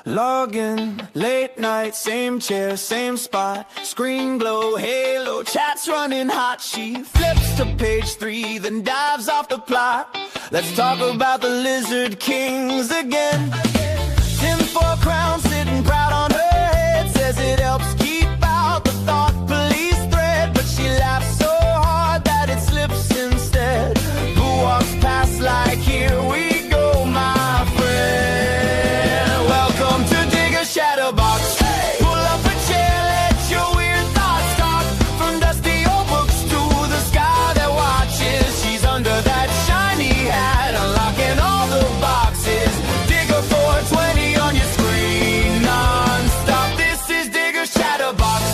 Login, late night, same chair, same spot. Screen glow, halo, chat's running hot. She flips to page 3, then dives off the plot. Let's talk about the Lizard Kings again. Tinfoil crown sitting proud on her head. Says it helps keep out the thought police thread. But she laughs so hard that it slips instead. Who walks past like, here we go, my friend. Welcome to Digger Chatterbox. Pull up a chair, let your weird thoughts talk. From dusty old books to the sky that watches. She's under that shiny hat, unlocking all the boxes. Digger 420 on your screen, non-stop. This is Digger Chatterbox.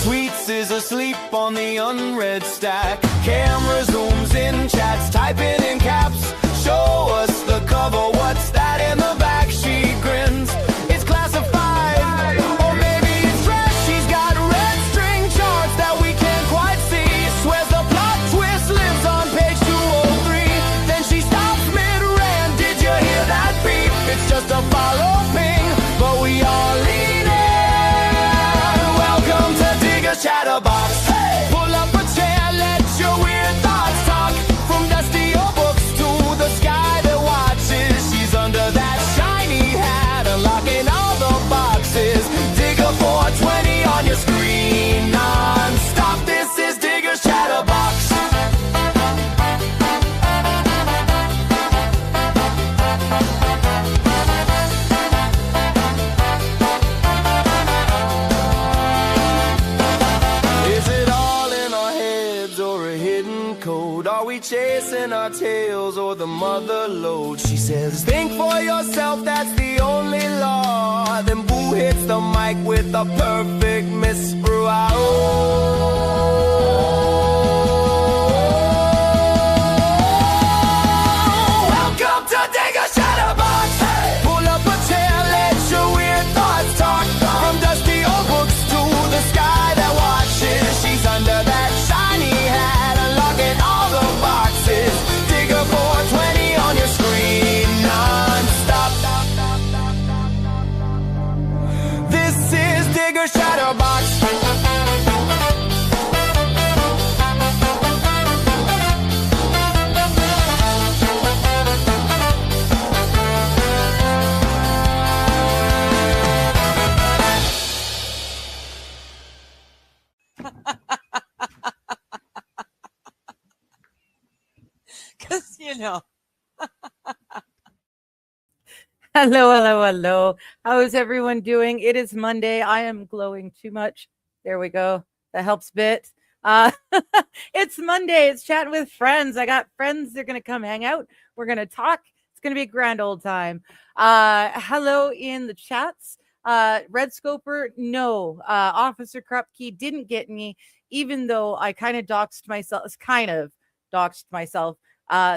Sweets is asleep on the unread stack. Camera zooms in, chats typing in caps. Show us the cover, what's that in the back? She grins, it's classified. Or maybe it's trash. She's got red string charts that we can't quite see. Swears the plot twist lives on page 203. Then she stops mid-rant. Did you hear that beep? It's just a follow ping, but we all lean in. Welcome to Digger Chatterbox. Pull up a chair, let your weird thoughts talk. From dusty old books to the sky that watches. She's under that shiny hat, unlocking all the boxes. Digger 420 on your screen, non-stop. This is Digger's Chatterbox. Is it all in our heads or a hidden code? Are we chasing our tails or the mother lode? She says, think for yourself, that's the only law. Then Boo hits the mic with a perfect miss throughout. Welcome to Digger Chatterbox. Pull up a chair, let your weird thoughts talk. From dusty old books to the sky that watches. She's under that shiny hat, unlocking all the boxes. Digger 420 on your screen, non-stop. This is Digger Chatterbox. Because, Hello. How is everyone doing? It is Monday. I am glowing too much. There we go. That helps a bit. It's Monday. It's chatting with friends. I got friends. They're going to come hang out. We're going to talk. It's going to be a grand old time. Hello in the chats. Red Scoper, no. Officer Krupke didn't get me, even though I kind of doxed myself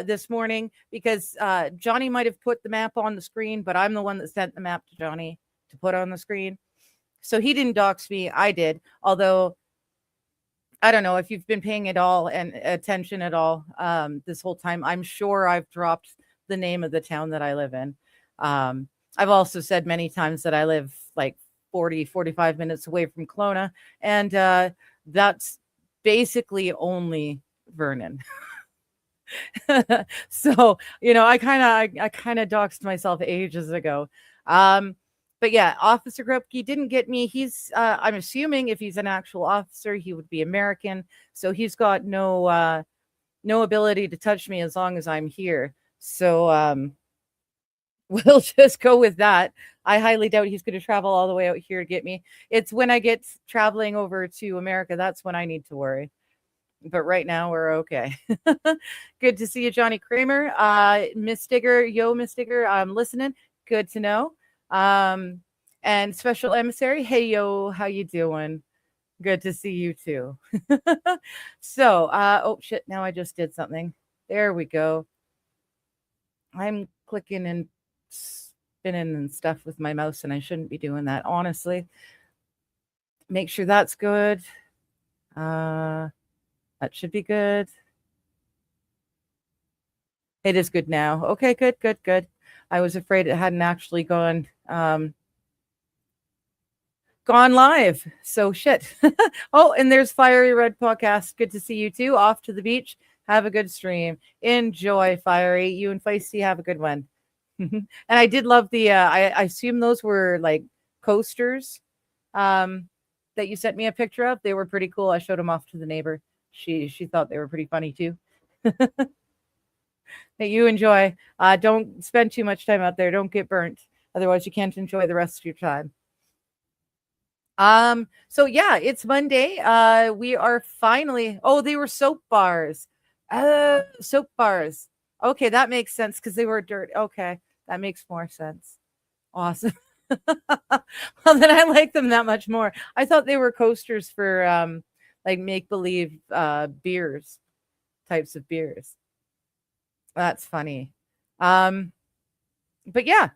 this morning because Johnny might have put the map on the screen, but I'm the one that sent the map to Johnny to put on the screen. So he didn't dox me. I did. Although I don't know if you've been paying attention at all this whole time. I'm sure I've dropped the name of the town that I live in. I've also said many times that I live like 45 minutes away from Kelowna, and that's basically only Vernon. So, I kind of doxed myself ages ago. But yeah, Officer Krupke didn't get me. He's, I'm assuming if he's an actual officer, he would be American. So he's got no ability to touch me as long as I'm here. So, we'll just go with that. I highly doubt he's going to travel all the way out here to get me. It's when I get traveling over to America, that's when I need to worry. But right now we're okay. Good to see you, Johnny Kramer. Miss Digger, Miss Digger, I'm listening. Good to know. And Special Emissary, hey, yo, how you doing? Good to see you too. So, oh shit, now I just did something. There we go. I'm clicking and spinning and stuff with my mouse, and I shouldn't be doing that, honestly. make sure that's good. That should be good. It is good now. Okay, good. I was afraid it hadn't actually gone live. So shit. Oh, and there's Fiery Red Podcast. Good to see you too. Off to the beach. Have a good stream. Enjoy, Fiery. You and Feisty have a good one. And I did love the I assume those were like coasters that you sent me a picture of. They were pretty cool. I showed them off to the neighbor. She thought they were pretty funny too. That you enjoy. Don't spend too much time out there. Don't get burnt. Otherwise you can't enjoy the rest of your time. So yeah, it's Monday. We are finally, they were soap bars. Soap bars. Okay, that makes sense because they were dirt. Okay, that makes more sense. Awesome. Well, then I like them that much more. I thought they were coasters for like make-believe beers, types of beers. That's funny. But yeah,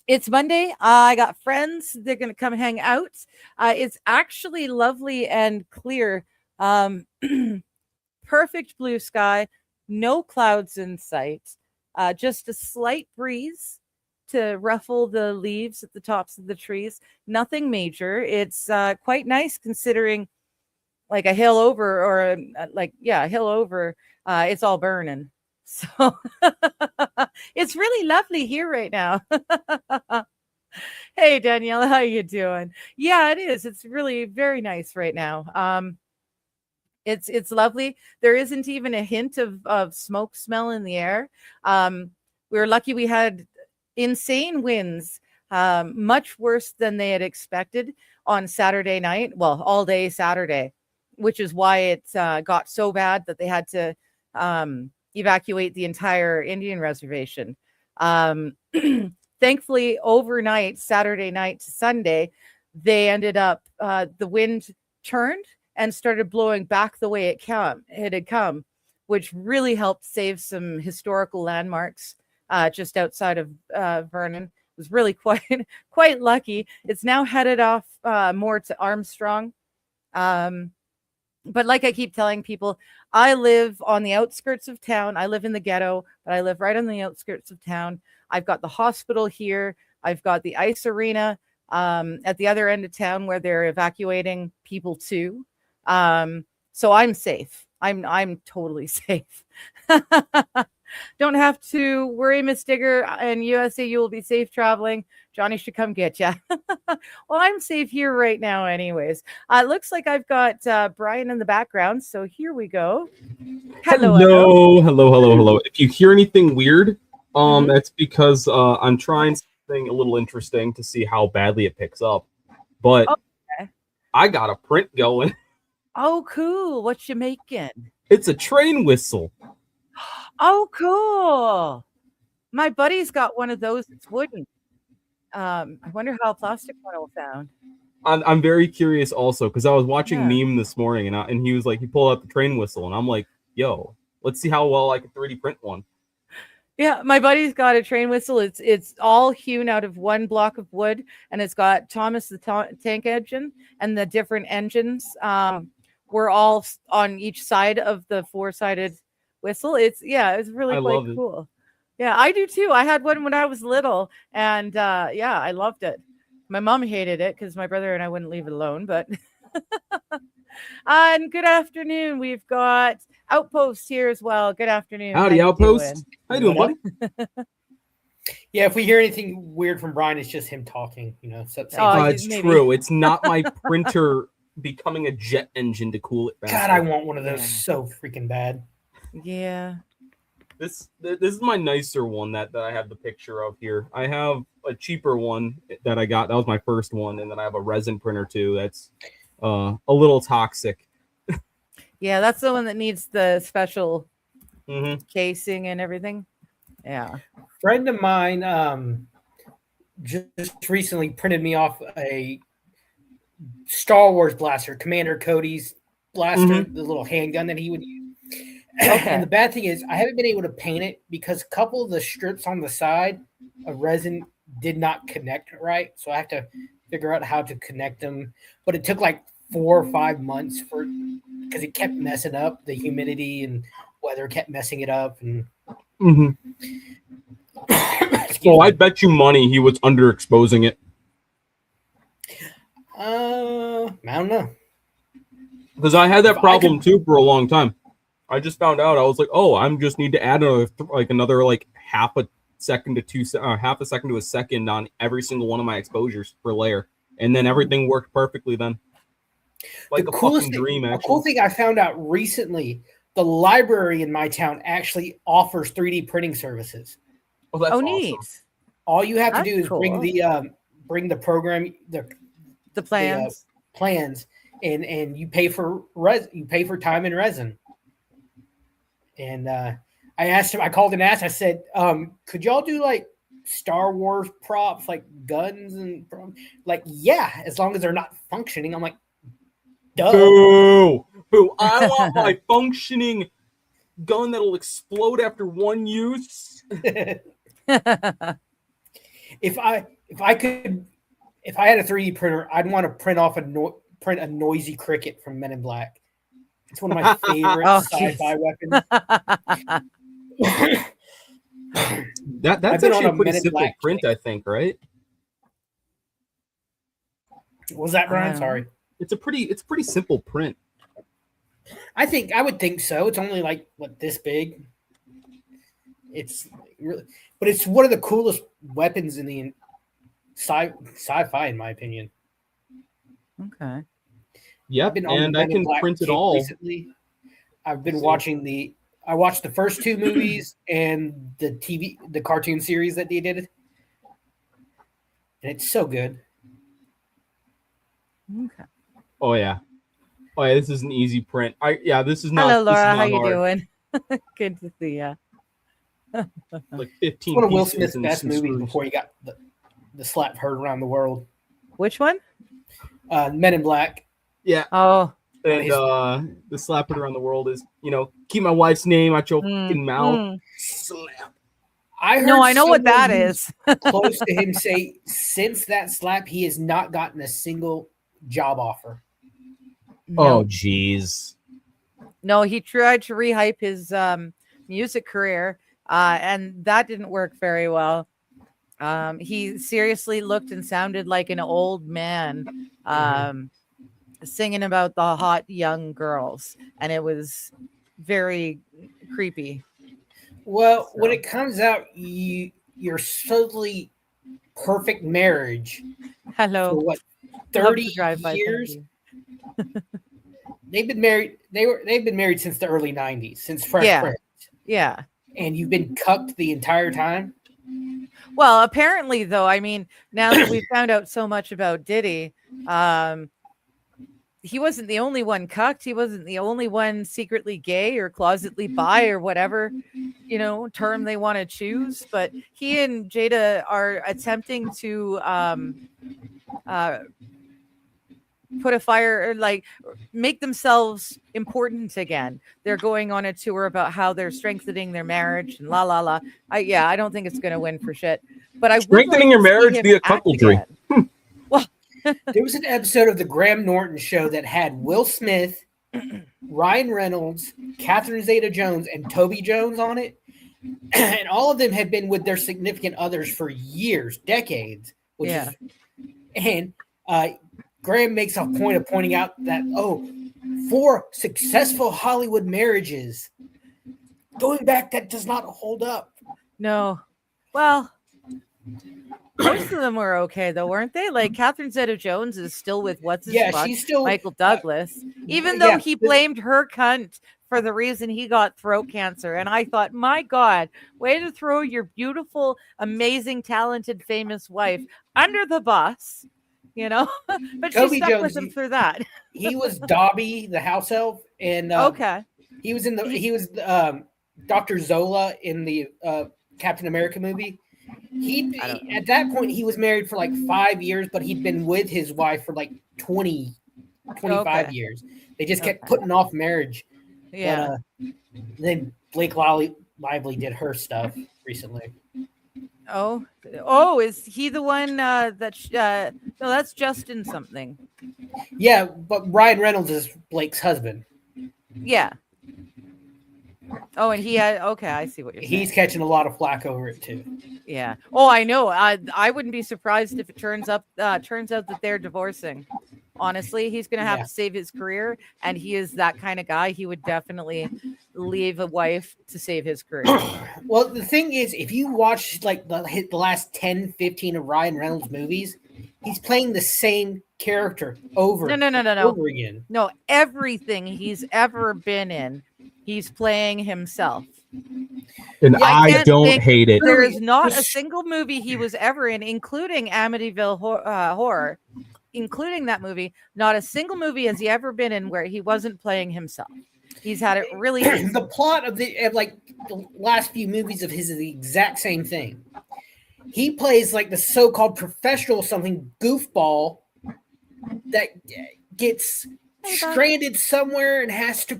it's Monday. I got friends. They're going to come hang out. It's actually lovely and clear. Perfect blue sky, no clouds in sight, just a slight breeze to ruffle the leaves at the tops of the trees. Nothing major. It's quite nice considering like a hill over or a hill over, it's all burning. So it's really lovely here right now. Hey, Danielle, how you doing? Yeah, it is. It's really very nice right now. It's lovely. There isn't even a hint of smoke smell in the air. We were lucky we had insane winds, much worse than they had expected on Saturday night. Well, all day Saturday, which is why it got so bad that they had to evacuate the entire Indian reservation. Thankfully, overnight, Saturday night to Sunday, they ended up, the wind turned and started blowing back the way it had come, which really helped save some historical landmarks just outside of Vernon. It was really quite lucky. It's now headed off more to Armstrong. But like I keep telling people, I live on the outskirts of town. I live in the ghetto, but I live right on the outskirts of town. I've got the hospital here. I've got the ice arena at the other end of town where they're evacuating people to. So I'm safe. I'm totally safe. Don't have to worry, Miss Digger. In USA, you will be safe traveling. Johnny should come get you. Well, I'm safe here right now anyways. It looks like I've got Brian in the background, so here we go. Hello. If you hear anything weird, that's because I'm trying something a little interesting to see how badly it picks up. But okay. I got a print going. Oh, cool. What you making? It's a train whistle. Oh, cool. My buddy's got one of those. It's wooden. I wonder how a plastic one will sound. I'm very curious also because I was watching Meme this morning and he was like, he pulled out the train whistle and I'm like, yo, let's see how well I can 3D print one. Yeah, my buddy's got a train whistle. It's all hewn out of one block of wood, and it's got Thomas the Tank Engine, and the different engines were all on each side of the four-sided whistle. It's really quite cool. Yeah, I do too. I had one when I was little, and I loved it. My mom hated it because my brother and I wouldn't leave it alone, but and good afternoon. We've got Outpost here as well. Good afternoon. Howdy, Outpost. How you doing, buddy? Yeah, if we hear anything weird from Brian, it's just him talking. It's true. It's not my printer becoming a jet engine to cool it faster. God, I want one of those so freaking bad. Yeah. This is my nicer one that I have the picture of here. I have a cheaper one that I got. That was my first one, and then I have a resin printer too. That's a little toxic. Yeah, that's the one that needs the special casing and everything. Yeah. Friend of mine just recently printed me off a Star Wars blaster, Commander Cody's blaster, the little handgun that he would use. Okay. And the bad thing is I haven't been able to paint it because a couple of the strips on the side of resin did not connect right. So I have to figure out how to connect them, but it took like 4 or 5 months because it kept messing up. The humidity and weather kept messing it up. And Well, I bet you money he was underexposing it. I don't know. Because I had that problem too for a long time. I just found out. I was like, oh, I'm just need to add another half a second to a second on every single one of my exposures per layer, and then everything worked perfectly. Then, like a fucking dream. Actually, the cool thing I found out recently: the library in my town actually offers 3D printing services. Oh, that's awesome. Neat. All you have to do is bring the program, the plans, and you pay for time and resin. And I asked him, I called and asked, I said, could y'all do like Star Wars props, like guns and yeah, as long as they're not functioning. I'm like, duh. Boo. I want my functioning gun that'll explode after one use. If I had a 3D printer, I'd want to print a noisy cricket from Men in Black. It's one of my favorite sci-fi weapons. That's actually a pretty simple print, I think, right? What was that, Brian? Sorry. It's a pretty simple print. I would think so. It's only like this big. It's really, but it's one of the coolest weapons in the sci-fi, in my opinion. Okay. Yep, and I can print it all. Recently. I've been watching I watched the first 2 movies and the cartoon series that they did. And it's so good. Okay. Oh yeah, this is an easy print. This is not. Hello, Laura. How hard. You doing? Good to see you. Like 15. It's one of Will Smith's best movies before he got the slap heard around the world. Which one? Men in Black. Yeah. Oh. And the slap heard around the world is, keep my wife's name out your fucking mouth. Slap. I know what that is. Close to him say since that slap, he has not gotten a single job offer. No. Oh, jeez. No, he tried to rehype his music career, and that didn't work very well. He seriously looked and sounded like an old man singing about the hot young girls, and it was very creepy. Well, when it comes out, you're supposedly perfect marriage. Hello. For what, 30 years? They've been married. They've been married since the early 90s, since Fresh Prince. Yeah. And you've been cucked the entire time? Well, apparently, though, I mean, now that we found out so much about Diddy, he wasn't the only one cucked. He wasn't the only one secretly gay or closetly bi or whatever, term they want to choose. But he and Jada are attempting to put a fire, make themselves important again. They're going on a tour about how they're strengthening their marriage and la la la. I don't think it's going to win for shit. But strengthening your marriage via coupledry. Well, there was an episode of the Graham Norton show that had Will Smith, Ryan Reynolds, Catherine Zeta-Jones, and Toby Jones on it. And all of them had been with their significant others for years, decades. And Graham makes a point of pointing out that, 4 successful Hollywood marriages. Going back, that does not hold up. No. Well, most of them were okay, though, weren't they? Like Catherine Zeta-Jones is still with she's still Michael Douglas, even though he blamed her cunt for the reason he got throat cancer. And I thought, my God, way to throw your beautiful, amazing, talented, famous wife under the bus, But Toby she stuck Jones, with him through that. He was Dobby, the house elf, and he was Dr. Zola in the Captain America movie. At that point, he was married for like 5 years, but he'd been with his wife for like 25 years. They just kept putting off marriage. Yeah. But, then Blake Lively did her stuff recently. Oh, is he the one no, that's Justin something. Yeah, but Ryan Reynolds is Blake's husband. Yeah. Oh, and he had, okay, I see what you're saying. He's catching a lot of flack over it too. Yeah. Oh, I know. I wouldn't be surprised if it turns out that they're divorcing. Honestly, he's going to have to save his career, and he is that kind of guy. He would definitely leave a wife to save his career. Well, the thing is, if you watch like the last 10, 15 of Ryan Reynolds movies, he's playing the same character over over again. No, everything he's ever been in, he's playing himself. And I don't hate it. There is not a single movie he was ever in, including Amityville Horror, including that movie. Not a single movie has he ever been in where he wasn't playing himself. He's had it really. The plot of the last few movies of his is the exact same thing. He plays like the so-called professional something goofball that gets stranded somewhere and has to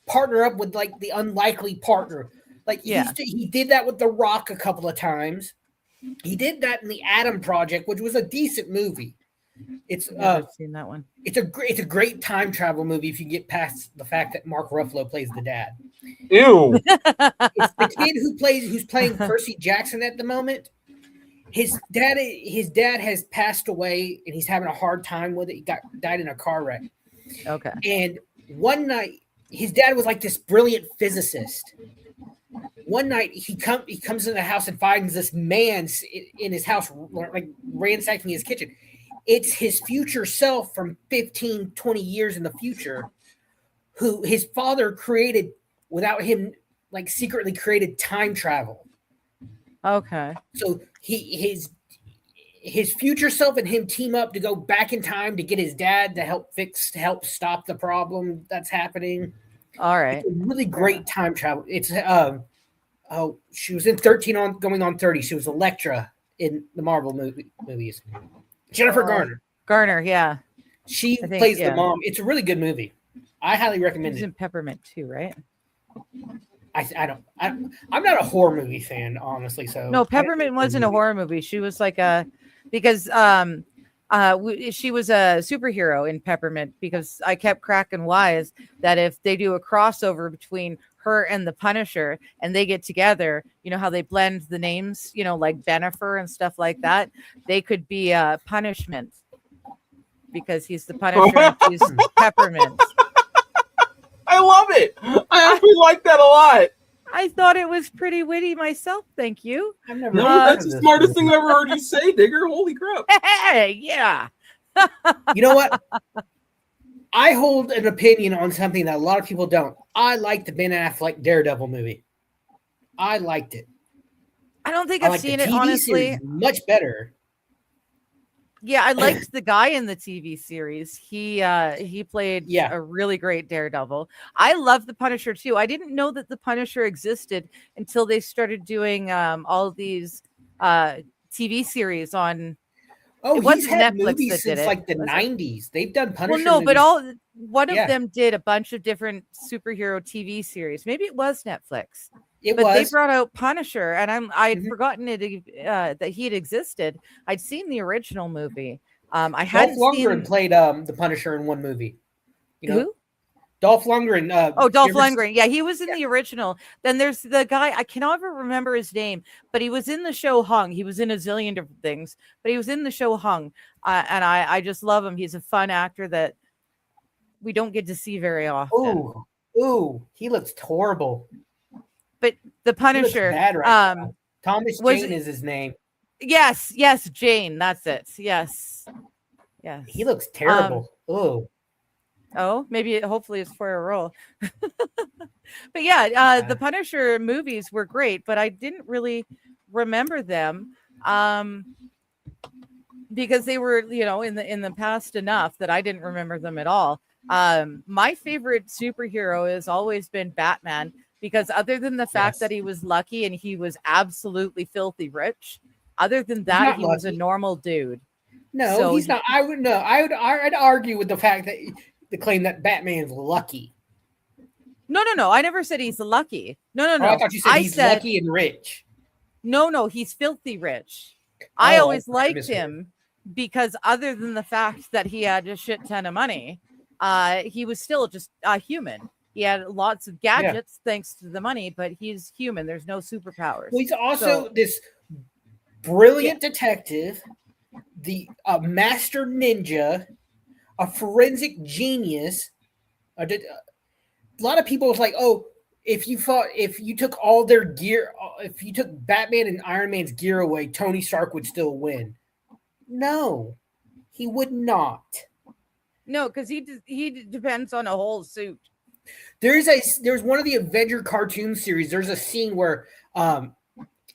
partner up with like the unlikely partner. Like he did that with The Rock a couple of times. He did that in the Adam Project, which was a decent movie. It's never seen that one. It's a great time travel movie if you get past the fact that Mark Ruffalo plays the dad. Ew. It's the kid who's playing Percy Jackson at the moment. His dad has passed away and he's having a hard time with it. He died in a car wreck. Okay. And one night, his dad was like this brilliant physicist. One night, he comes in the house and finds this man in his house, like ransacking his kitchen. It's his future self from 15, 20 years in the future, who his father created without him, like secretly created time travel. Okay. So his future self and him team up to go back in time to get his dad to help stop the problem that's happening. All right. It's a really great time travel. It's she was in 13 going on 30. She was Elektra in the Marvel movies. Jennifer Garner. Garner, yeah. She plays the mom. It's a really good movie. I highly recommend it. She's in Peppermint too, right? I'm not a horror movie fan, honestly. So no, Peppermint wasn't a horror movie. She was like because she was a superhero in Peppermint, because I kept cracking wise that if they do a crossover between her and the Punisher and they get together, you know how they blend the names, you know, like Benifer and stuff like that, they could be Punishment, because he's the Punisher and she's Peppermint. I love it. I actually like that a lot. I thought it was pretty witty myself. Thank you. I've never that's the smartest thing I've ever heard you say, Digger. Holy crap. Hey, yeah. You know what? I hold an opinion on something that a lot of people don't. I liked the Ben Affleck Daredevil movie. I liked it. I don't think I've seen it, honestly. Much better. Yeah, I liked the guy in the TV series. He played a really great Daredevil. I love the Punisher too. I didn't know that the Punisher existed until they started doing all of these TV series on. Oh, he's had Netflix movies since like the 90s. They've done Punisher. Well, no, movies. but one of them did a bunch of different superhero TV series. Maybe it was Netflix. They brought out Punisher, and I'd forgotten that he had existed. I'd seen the original movie. I hadn't Dolph Lundgren played the Punisher in one movie. You know? Who? Dolph Lundgren. Dolph Lundgren. Yeah, he was in the original. Then there's the guy, I cannot ever remember his name, but he was in the show Hung. He was in a zillion different things, but he was in the show Hung. And I just love him. He's a fun actor that we don't get to see very often. Ooh, he looks horrible. But the Punisher, bad right now. Thomas Jane is his name. Yes, Jane. That's it. Yes. He looks terrible. Maybe hopefully it's for a role. But yeah, the Punisher movies were great, but I didn't really remember them because they were, in the past enough that I didn't remember them at all. My favorite superhero has always been Batman, because other than the fact that he was lucky and he was absolutely filthy rich, other than that, he was a normal dude. No, so he's not. I'd argue with the fact that the claim that Batman's lucky. No. I never said he's lucky. No. I thought you said he's lucky and rich. No, he's filthy rich. I Oh, always I liked misheard. him because other than the fact that he had a shit ton of money, he was still just a human. He had lots of gadgets thanks to the money, but he's human. There's no superpowers. Well, he's also So- this brilliant detective, the master ninja, a forensic genius. A lot of people was like, "Oh, if you took all their gear, if you took Batman and Iron Man's gear away, Tony Stark would still win." No, he would not. No, because he depends on a whole suit. There's one of the Avenger cartoon series. There's a scene where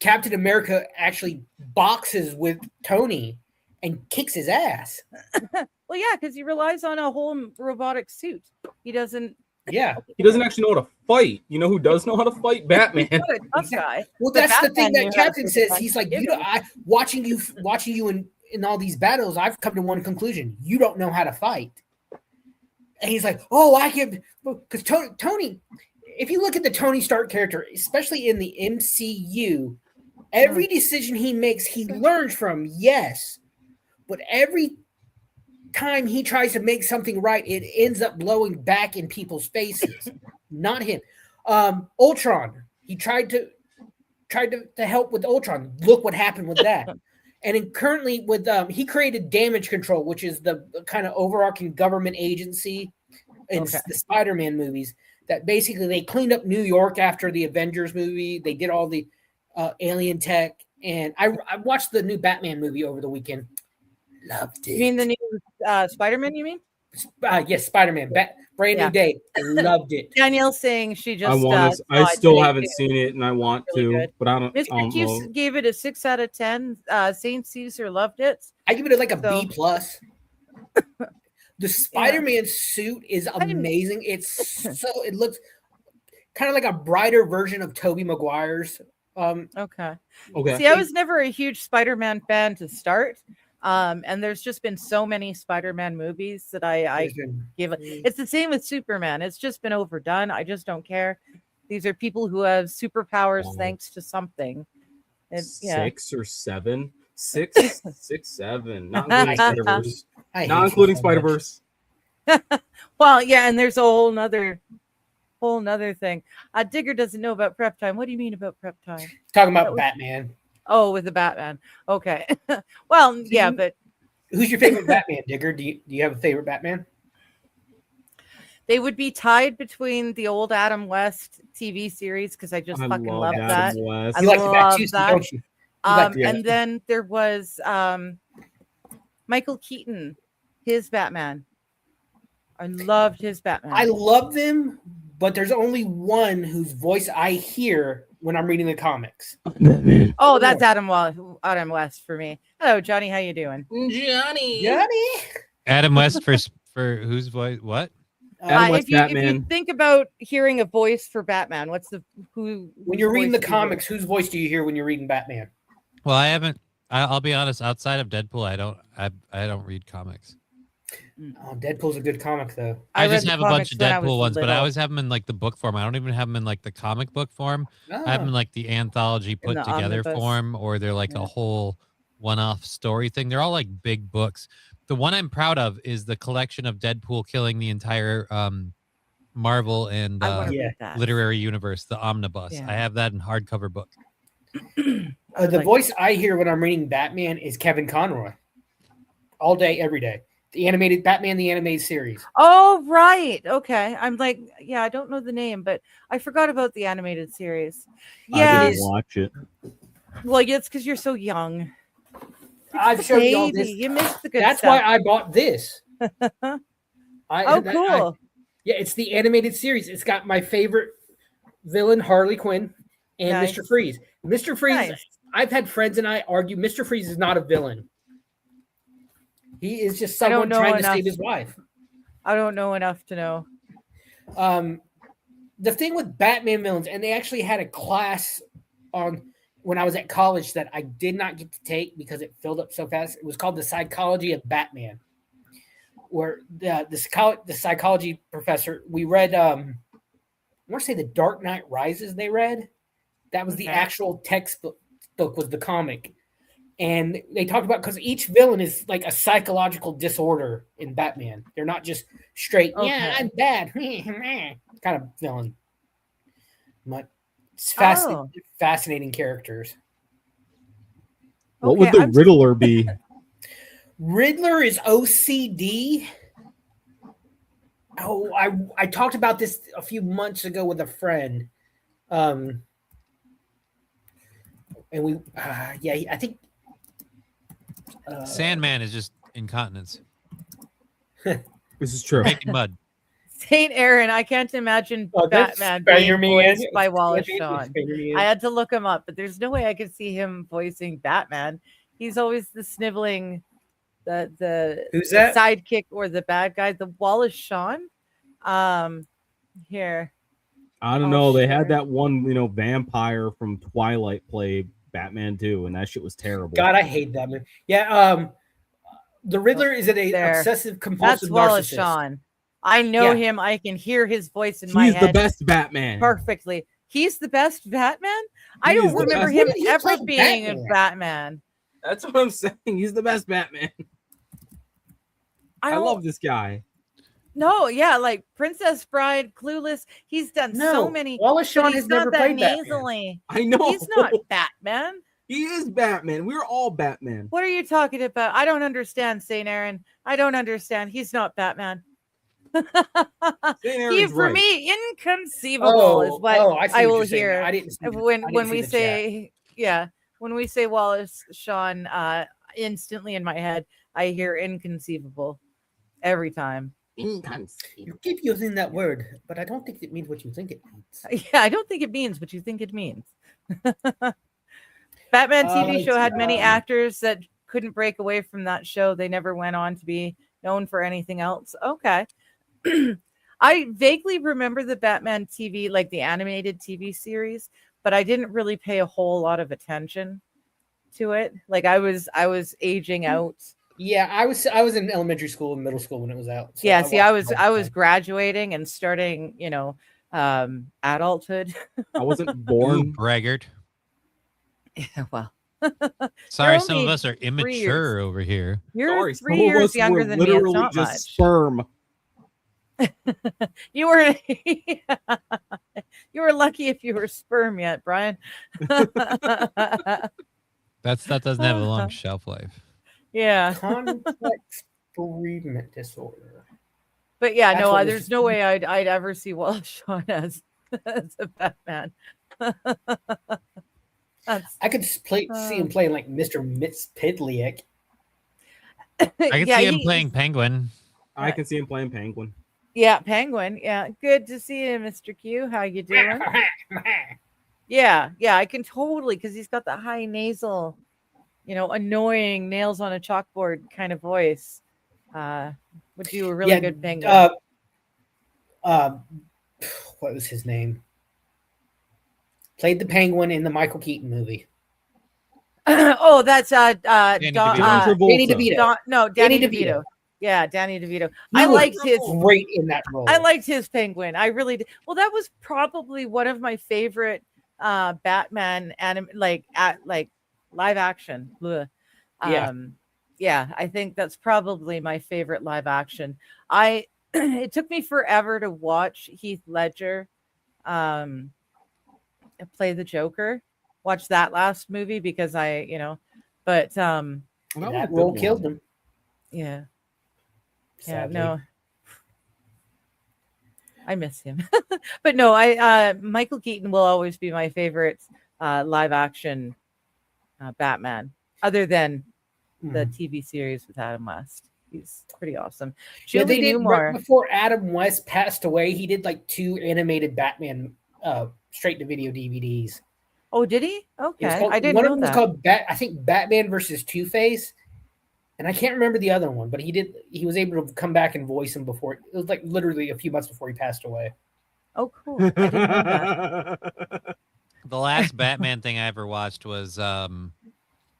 Captain America actually boxes with Tony and kicks his ass. Well, yeah, because he relies on a whole robotic suit. He doesn't. Yeah. He doesn't actually know how to fight. You know who does know how to fight? Batman. He's not a tough guy. Well, But that's the thing Batman that knew how Captain to says. fight. He's like, Give you know, watching you in all these battles, I've come to one conclusion: you don't know how to fight. And he's like, oh, I can, because Tony. If you look at the Tony Stark character, especially in the MCU, every decision he makes, he learns from. Yes, but every time he tries to make something right, it ends up blowing back in people's faces. Not him. Ultron. He tried to help with Ultron. Look what happened with that. And then currently with he created Damage Control, which is the kind of overarching government agency in the Spider-Man movies. That basically they cleaned up New York after the Avengers movie. They did all the alien tech, and I watched the new Batman movie over the weekend. Loved it. You mean the new Spider-Man? You mean? Yes, Spider-Man. Brand new day. Loved it. Danielle's saying she just. I still haven't seen it, and I want really to, good. but I don't. Mr. Q gave it a 6 out of 10. Saint Caesar loved it. I give it like a B plus. The Spider-Man suit is amazing. It looks kind of like a brighter version of Tobey Maguire's. Okay. Okay. See, I was never a huge Spider-Man fan to start. And there's just been so many Spider-Man movies that I give it. It's the same with Superman. It's just been overdone. I just don't care. These are people who have superpowers thanks to something. It's, 6 or 7. 6, 7. Not including Spider-Verse. Not including Spider-Verse. Well, yeah, and there's a whole nother thing. Digger doesn't know about prep time. What do you mean about prep time? Talking about Batman. Oh, with the Batman. Okay. Well, yeah, but who's your favorite Batman, Digger? Do you have a favorite Batman? They would be tied between the old Adam West TV series because I just fucking love that. You like the Batusi, don't you? And then there was Michael Keaton, his Batman. I loved his Batman. I love them, but there's only one whose voice I hear when I'm reading the comics. Oh, that's Adam West for me. Hello, Johnny. How you doing? Johnny. Adam West for whose voice? What? If you think about hearing a voice for Batman, when you're reading the comics, whose voice do you hear when you're reading Batman? Well, I haven't. I'll be honest. Outside of Deadpool, I don't read comics. Oh, Deadpool's a good comic, though. I just have a bunch of Deadpool ones, but I always have them in like the book form. I don't even have them in like the comic book form. I have them in like the anthology put together omnibus form, or they're like a whole one-off story thing. They're all like big books. The one I'm proud of is the collection of Deadpool killing the entire Marvel and literary universe, the omnibus. I have that in hardcover book. The voice I hear when I'm reading Batman is Kevin Conroy. All day, every day. The animated Batman, the animated series. Oh, right. Okay. I'm like, I don't know the name, but I forgot about the animated series. Yeah. I didn't watch it. Well, it's because you're so young. I've shown you all this. You missed the good That's stuff. why I bought this. Cool. It's the animated series. It's got my favorite villain, Harley Quinn, and Mr. Freeze. Mr. Freeze, I've had friends and I argue Mr. Freeze is not a villain. He is just someone trying to save his wife. I don't know enough to know. The thing with Batman villains, and they actually had a class on when I was at college that I did not get to take because it filled up so fast. It was called The Psychology of Batman, where the psychology professor, we read, I want to say The Dark Knight Rises they read. That was the actual textbook book was the comic. And they talked about because each villain is like a psychological disorder in Batman. They're not just straight, yeah, I'm bad kind of villain. But it's fascinating characters. What would the Riddler be? Riddler is OCD. Oh, I talked about this a few months ago with a friend. And we, I think Sandman is just incontinence. This is true. Making mud. Saint Aaron, I can't imagine Batman being voiced by Wallace Shawn. I had to look him up, but there's no way I could see him voicing Batman. He's always the sniveling, the sidekick or the bad guy. The Wallace Shawn. Here. I don't know. They had that one, vampire from Twilight play Batman too, and that shit was terrible. God, I hate that man. Yeah. The Riddler is an obsessive compulsive That's Wallace narcissist. Shawn. I know him. I can hear his voice in my head. He's the best Batman. Perfectly. He's the best Batman? I don't remember him ever being a Batman. That's what I'm saying. He's the best Batman. I love this guy. No, yeah, like Princess Bride, Clueless. He's done so many. Wallace Shawn has never played nasally. I know. He's not Batman. He is Batman. We're all Batman. What are you talking about? I don't understand, St. Aaron. I don't understand. He's not Batman. For me, inconceivable is what I will hear when we say when we say Wallace Shawn. Instantly in my head, I hear inconceivable every time. You keep using that word, but I don't think it means what you think it means. Yeah, I don't think it means what you think it means. Batman TV show had many actors that couldn't break away from that show. They never went on to be known for anything else. Okay. I vaguely remember the Batman TV, like the animated TV series, but I didn't really pay a whole lot of attention to it. Like I was aging out. Yeah, I was in elementary school and middle school when it was out. So yeah, I was graduating and starting, adulthood. I wasn't born. Braggart. Yeah, well. Sorry, some of us are immature over here. You're 3 years younger than me. It's not just much. Sperm. You were lucky if you were sperm yet, Brian. That doesn't have a long shelf life. Yeah. Complex bereavement disorder. But yeah, no, there's no way I'd ever see Wallace Shawn as a Batman. I could see him playing like Mr. Mxyzptlk. I can see him playing Penguin. I can see him playing Penguin. Yeah, Penguin. Yeah, good to see you, Mr. Q. How you doing? Yeah, I can totally, because he's got the high nasal, annoying nails on a chalkboard kind of voice. Would do a really good Penguin. What was his name? Played the Penguin in the Michael Keaton movie. Oh, that's Danny DeVito. Danny DeVito. Yeah, Danny DeVito. I liked his great in that role. I liked his Penguin. I really did. Well, that was probably one of my favorite Batman live action. Yeah, I think that's probably my favorite live action. It took me forever to watch Heath Ledger play the Joker. Watch that last movie because that role killed him. Yeah. Sadly. Yeah, no. I miss him. But no, Michael Keaton will always be my favorite live action Batman, other than the TV series with Adam West. He's pretty awesome. They did right before Adam West passed away. He did like 2 animated Batman straight to video DVDs. Oh, did he? Okay, I didn't. One of them was called I think Batman versus Two-Face, and I can't remember the other one. But he was able to come back and voice him before. It was like literally a few months before he passed away. Oh, cool! I didn't know that. The last Batman thing I ever watched was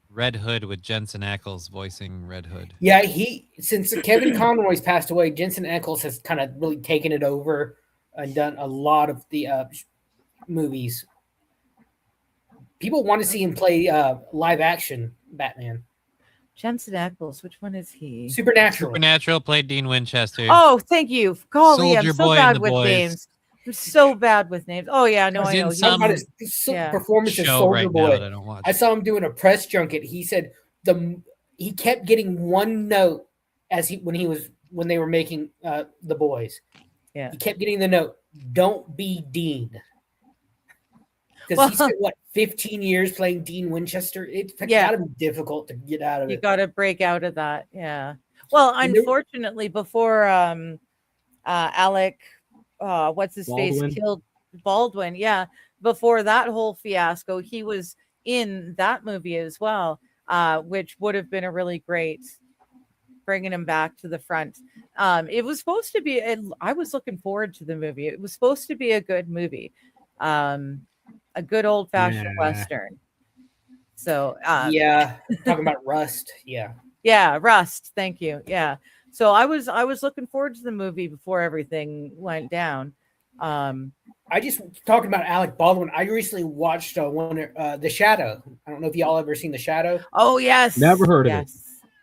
Red Hood with Jensen Ackles voicing Red Hood. Yeah, since Kevin Conroy's passed away, Jensen Ackles has kind of really taken it over and done a lot of the movies. People want to see him play live action Batman. Jensen Ackles, which one is he? Supernatural played Dean Winchester. Oh, thank you. Golly, I'm Soldier so Boy bad and the with Boys. names. I'm so bad with names. Oh yeah, no, I know. in some his performance as Soldier right Boy. now that I don't watch. I saw him doing a press junket. He said he kept getting one note when they were making the boys. Yeah, he kept getting the note. Don't be Dean. Because he spent 15 years playing Dean Winchester. It's gotta be difficult to get out of it. You gotta break out of that. Yeah. Well, unfortunately, before Alec, what's his Baldwin. face, killed Baldwin. Yeah. Before that whole fiasco, he was in that movie as well, which would have been a really great bringing him back to the front. It was supposed to be. I was looking forward to the movie. It was supposed to be a good movie. A good old-fashioned Western. So talking about Rust. Yeah, Rust. Thank you. Yeah. So I was looking forward to the movie before everything went down. I just talking about Alec Baldwin. I recently watched The Shadow. I don't know if y'all ever seen The Shadow. Oh yes. Never heard of it.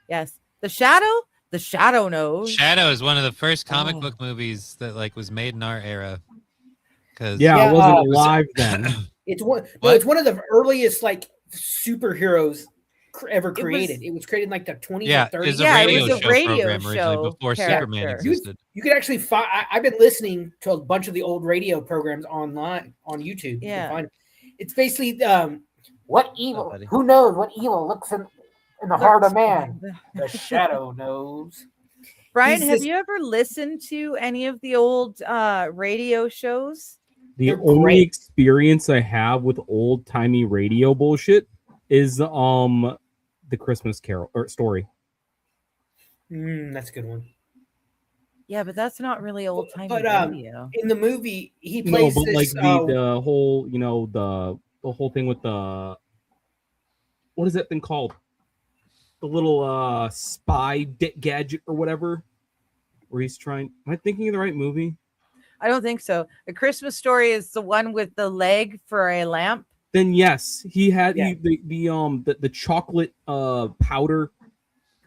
Yes. The Shadow. The Shadow knows. Shadow is one of the first comic book movies that was made in our era. I wasn't alive then. It's one. No, it's one of the earliest superheroes ever created. It was created in the 20s or 30s. It was a radio show before Superman existed. You could actually find. I've been listening to a bunch of the old radio programs online on YouTube. Yeah, you can find it's basically what evil? Who knows what evil looks in the heart of man? The Shadow knows. Brian, have you ever listened to any of the old radio shows? The only experience I have with old-timey radio bullshit is the Christmas Carol story. That's a good one. Yeah, but that's not really old-timey radio. In the movie, he plays the whole, the whole thing with the what is that thing called? The little spy gadget or whatever, where he's trying. Am I thinking of the right movie? I don't think so. A Christmas Story is the one with the leg for a lamp. Then yes, he had the chocolate powder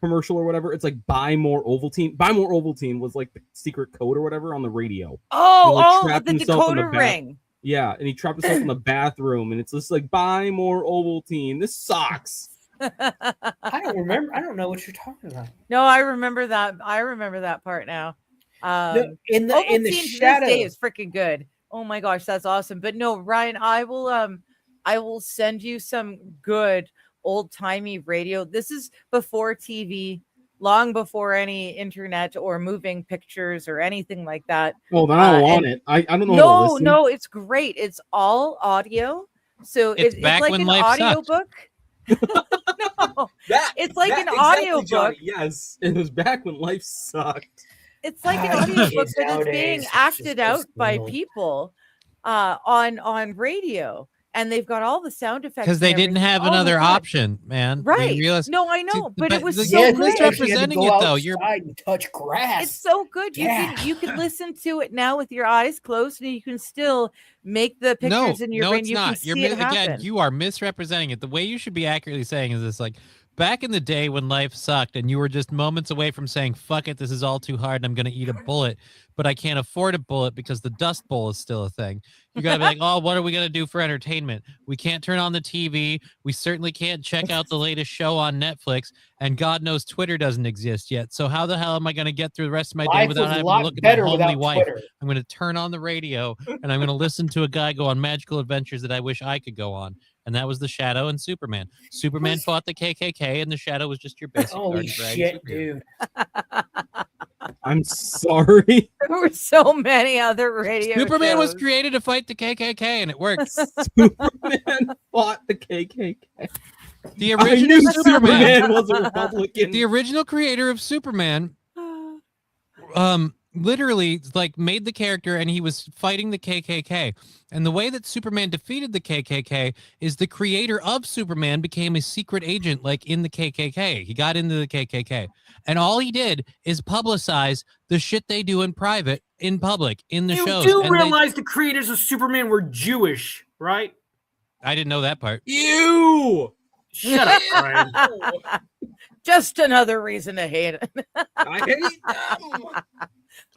commercial or whatever. It's like buy more Ovaltine. Buy more Ovaltine was like the secret code or whatever on the radio. The decoder ring. Yeah, and he trapped himself in the bathroom, and it's just like buy more Ovaltine. This sucks. I don't remember. I don't know what you're talking about. No, I remember that. I remember that part now. In the Shadow is freaking good. Oh my gosh, that's awesome. But no, Ryan, I will send you some good old-timey radio. This is before TV, long before any internet or moving pictures or anything like that. Well, then I don't want it. I don't know. No, it's great. It's all audio. So it's like an audiobook. No, it's like an audiobook. Johnny, yes, it was back when life sucked. It's like an audiobook, but it's being acted out by people on radio, and they've got all the sound effects because they didn't have another option, man. Right? No, I know, but it was so great. Misrepresenting it though. You're and touch grass. It's so good. You can listen to it now with your eyes closed, and you can still make the pictures in your brain. You can see it happen. Again, you are misrepresenting it. The way you should be accurately saying is this: like, back in the day when life sucked and you were just moments away from saying, fuck it, this is all too hard and I'm going to eat a bullet, but I can't afford a bullet because the Dust Bowl is still a thing. You got to be like, oh, what are we going to do for entertainment? We can't turn on the TV. We certainly can't check out the latest show on Netflix. And God knows Twitter doesn't exist yet. So how the hell am I going to get through the rest of my day without having to look at my homely wife? I'm going to turn on the radio and I'm going to listen to a guy go on magical adventures that I wish I could go on. And that was The Shadow and Superman. Superman fought the KKK, and The Shadow was just your basic. Holy shit, dude! I'm sorry. There were so many other radio. Superman shows. was created to fight the KKK, and it worked. Superman fought the KKK. The original Superman was a Republican. The original creator of Superman, literally made the character and he was fighting the KKK. And the way that Superman defeated the KKK is the creator of Superman became a secret agent in the KKK. He got into the KKK. And all he did is publicize the shit they do in private, in public, in the shows. You do realize the creators of Superman were Jewish, right? I didn't know that part. Ew! Shut up, Brian. Just another reason to hate it. I hate them.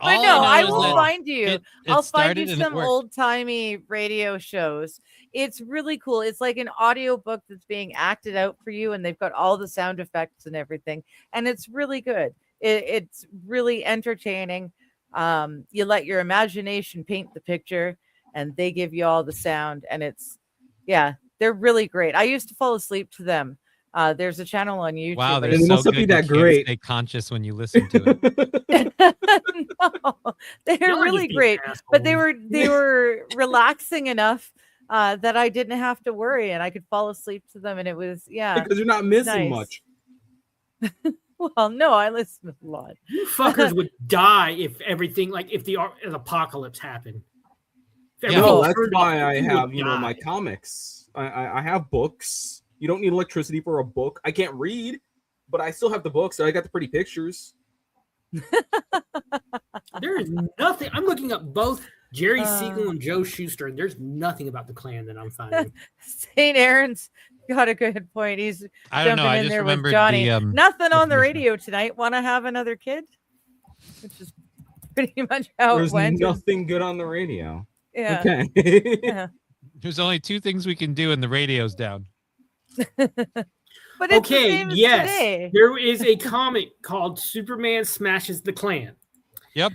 But no, I know is will that find you. I'll find you started and it some worked. old-timey radio shows. It's really cool. It's like an audio book that's being acted out for you, and they've got all the sound effects and everything. And it's really good. It's really entertaining. You let your imagination paint the picture, and they give you all the sound. And they're really great. I used to fall asleep to them. There's a channel on YouTube. Wow, they're It so must not good. be You that can't great. stay conscious when you listen to it. No, they're Y'all are really just being great, but they assholes. were relaxing enough that I didn't have to worry, and I could fall asleep to them, and it was Because you're not missing nice. much. Well, no, I listen a lot. You fuckers would die if everything, like if the an apocalypse happened. If Yeah, everything No, that's turned why off, I you have, would my die. comics. I have books. You don't need electricity for a book. I can't read, but I still have the books. So I got the pretty pictures. There is nothing. I'm looking up both Jerry Siegel and Joe Shuster, and there's nothing about the Klan that I'm finding. St. Aaron's got a good point. He's I don't know. jumping I in just there with remembered Johnny. the Nothing on the definition. radio tonight. Want to have another kid? Which is pretty much how There's it went. nothing good on the radio. Yeah. Okay. Yeah. There's only two things we can do, and the radio's down. But it's the Okay, same as yes, today. there is a comic called Superman Smashes the Klan. Yep.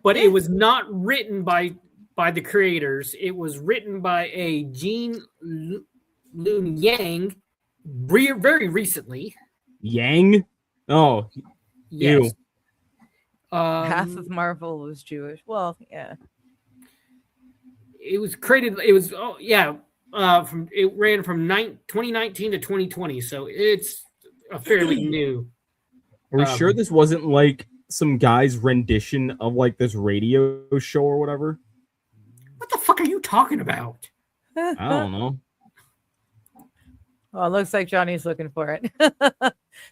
But it was not written by the creators. It was written by a Gene Luen Yang very recently. Yang? Oh, Yes. ew. Half of Marvel was Jewish. Well, yeah. It was created. It was it ran from 2019 to 2020, so it's a fairly new. Are we sure this wasn't like some guy's rendition of like this radio show or whatever? What the fuck are you talking about? I don't know. Well, it looks like Johnny's looking for it.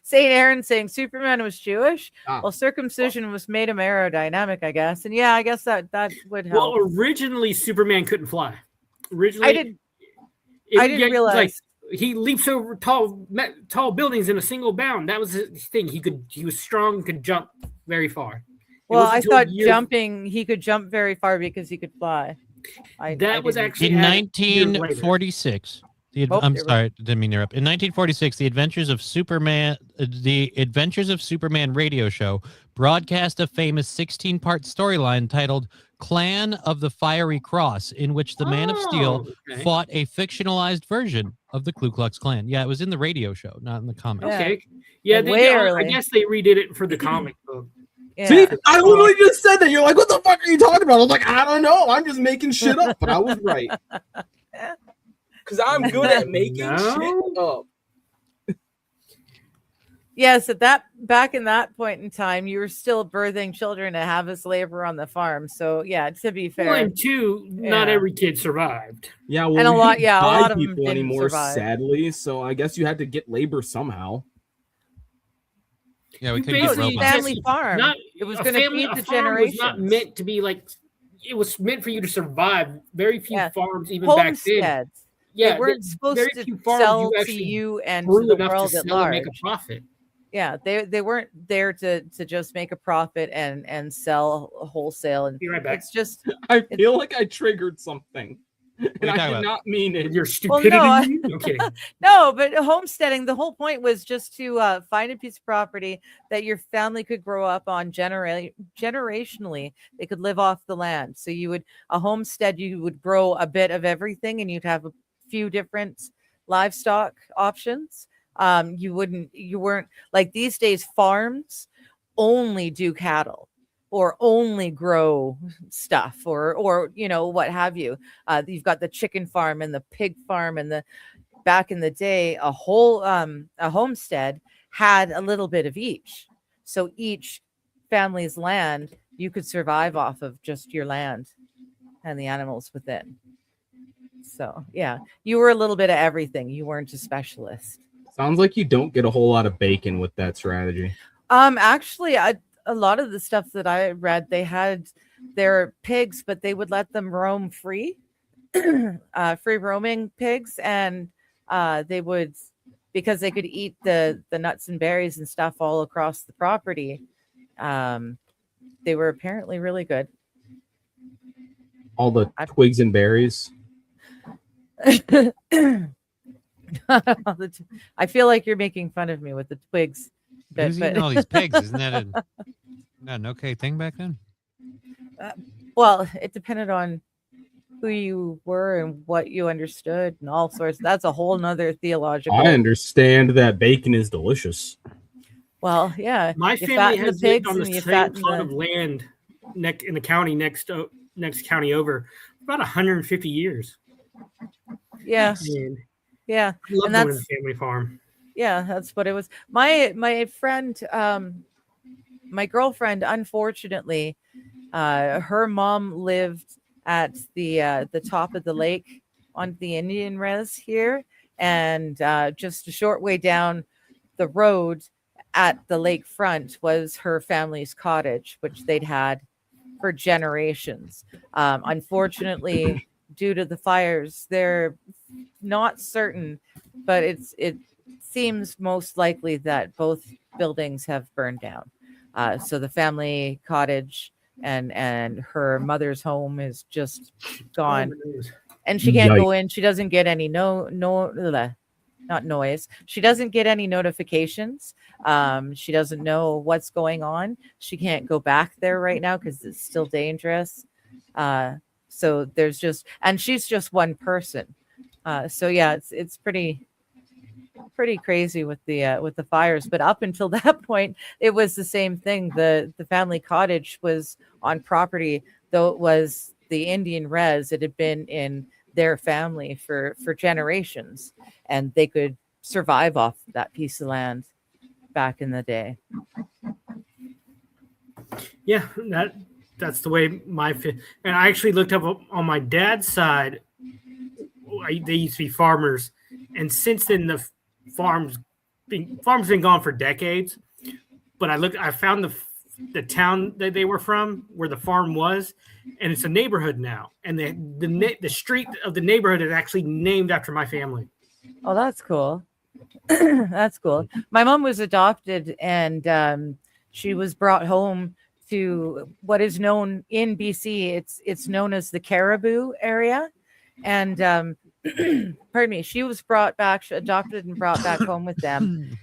St. Aaron saying Superman was Jewish. Well, circumcision was made him aerodynamic, I guess. And yeah, I guess that would help. Well, originally Superman couldn't fly. Originally, I didn't realize. Like, he leaps over tall buildings in a single bound. That was his thing. He was strong, could jump very far. Well, I thought he could jump very far because he could fly. That was actually in 1946. I'm sorry, didn't mean to interrupt. In 1946, the Adventures of Superman radio show broadcast a famous 16-part storyline titled "Clan of the Fiery Cross," in which the Man of Steel fought a fictionalized version of the Ku Klux Klan. Yeah, it was in the radio show, not in the comics. Okay, yeah, I guess they redid it for the comic book. Yeah. See, I literally just said that. You're like, what the fuck are you talking about? I was like, I don't know. I'm just making shit up, but I was right. Because I'm good at making shit up. Yes, back in that point in time, you were still birthing children to have us labor on the farm. So yeah, to be fair. 1 and 2, not every kid survived. Yeah, well, and a lot of them people didn't anymore, survive. sadly. So I guess you had to get labor somehow. Yeah, we couldn't get robots. Family farm. It was going to feed the generation. Was not meant to be like. It was meant for you to survive. Very few farms, even Homesteads. back then. Yeah, they weren't supposed to sell to you and to the world at large. Make a profit. Yeah, they weren't there to just make a profit and sell wholesale. And be right back. It's just I feel like I triggered something. And I did not mean it. Your stupidity. Well, okay. No, but homesteading, the whole point was just to find a piece of property that your family could grow up on generationally. They could live off the land. So a homestead, you would grow a bit of everything, and you'd have a few different livestock options. You weren't like these days. Farms only do cattle or only grow stuff or what have you. You've got the chicken farm and the pig farm, and back in the day, a homestead had a little bit of each. So each family's land, you could survive off of just your land and the animals within. So yeah, you were a little bit of everything. You weren't a specialist. Sounds like you don't get a whole lot of bacon with that strategy. Actually, a lot of the stuff that I read, they had their pigs, but they would let them roam free. free roaming pigs, and they would, because they could eat the nuts and berries and stuff all across the property. They were apparently really good. All the twigs and berries. I feel like you're making fun of me with the twigs. Who's eating all these pigs? Isn't that an okay thing back then? Well, it depended on who you were and what you understood and all sorts. That's a whole nother theological. I understand that bacon is delicious. Well, yeah. My family has lived on the same plot of land in the county next county over about 150 years. Yeah. And yeah. I love going to the family farm. Yeah, that's what it was. My friend, my girlfriend, unfortunately, her mom lived at the top of the lake on the Indian res here, and just a short way down the road at the lakefront was her family's cottage, which they'd had for generations. Unfortunately, due to the fires, they're not certain, but it seems most likely that both buildings have burned down. So the family cottage and her mother's home is just gone, and she can't go in. She doesn't get any not noise. She doesn't get any notifications. She doesn't know what's going on. She can't go back there right now because it's still dangerous. So there's just, and she's just one person. So yeah, it's pretty crazy with the fires. But up until that point, it was the same thing. The family cottage was on property, though it was the Indian res. It had been in their family for generations, and they could survive off that piece of land back in the day. Yeah, that's the way and I actually looked up on my dad's side. They used to be farmers, and since then the farms been gone for decades. But I found the town that they were from, where the farm was, and it's a neighborhood now. And the street of the neighborhood is actually named after my family. Oh, that's cool. That's cool. My mom was adopted, and she was brought home to what is known in BC. It's known as the Caribou area, and pardon me. She was adopted and brought back home with them.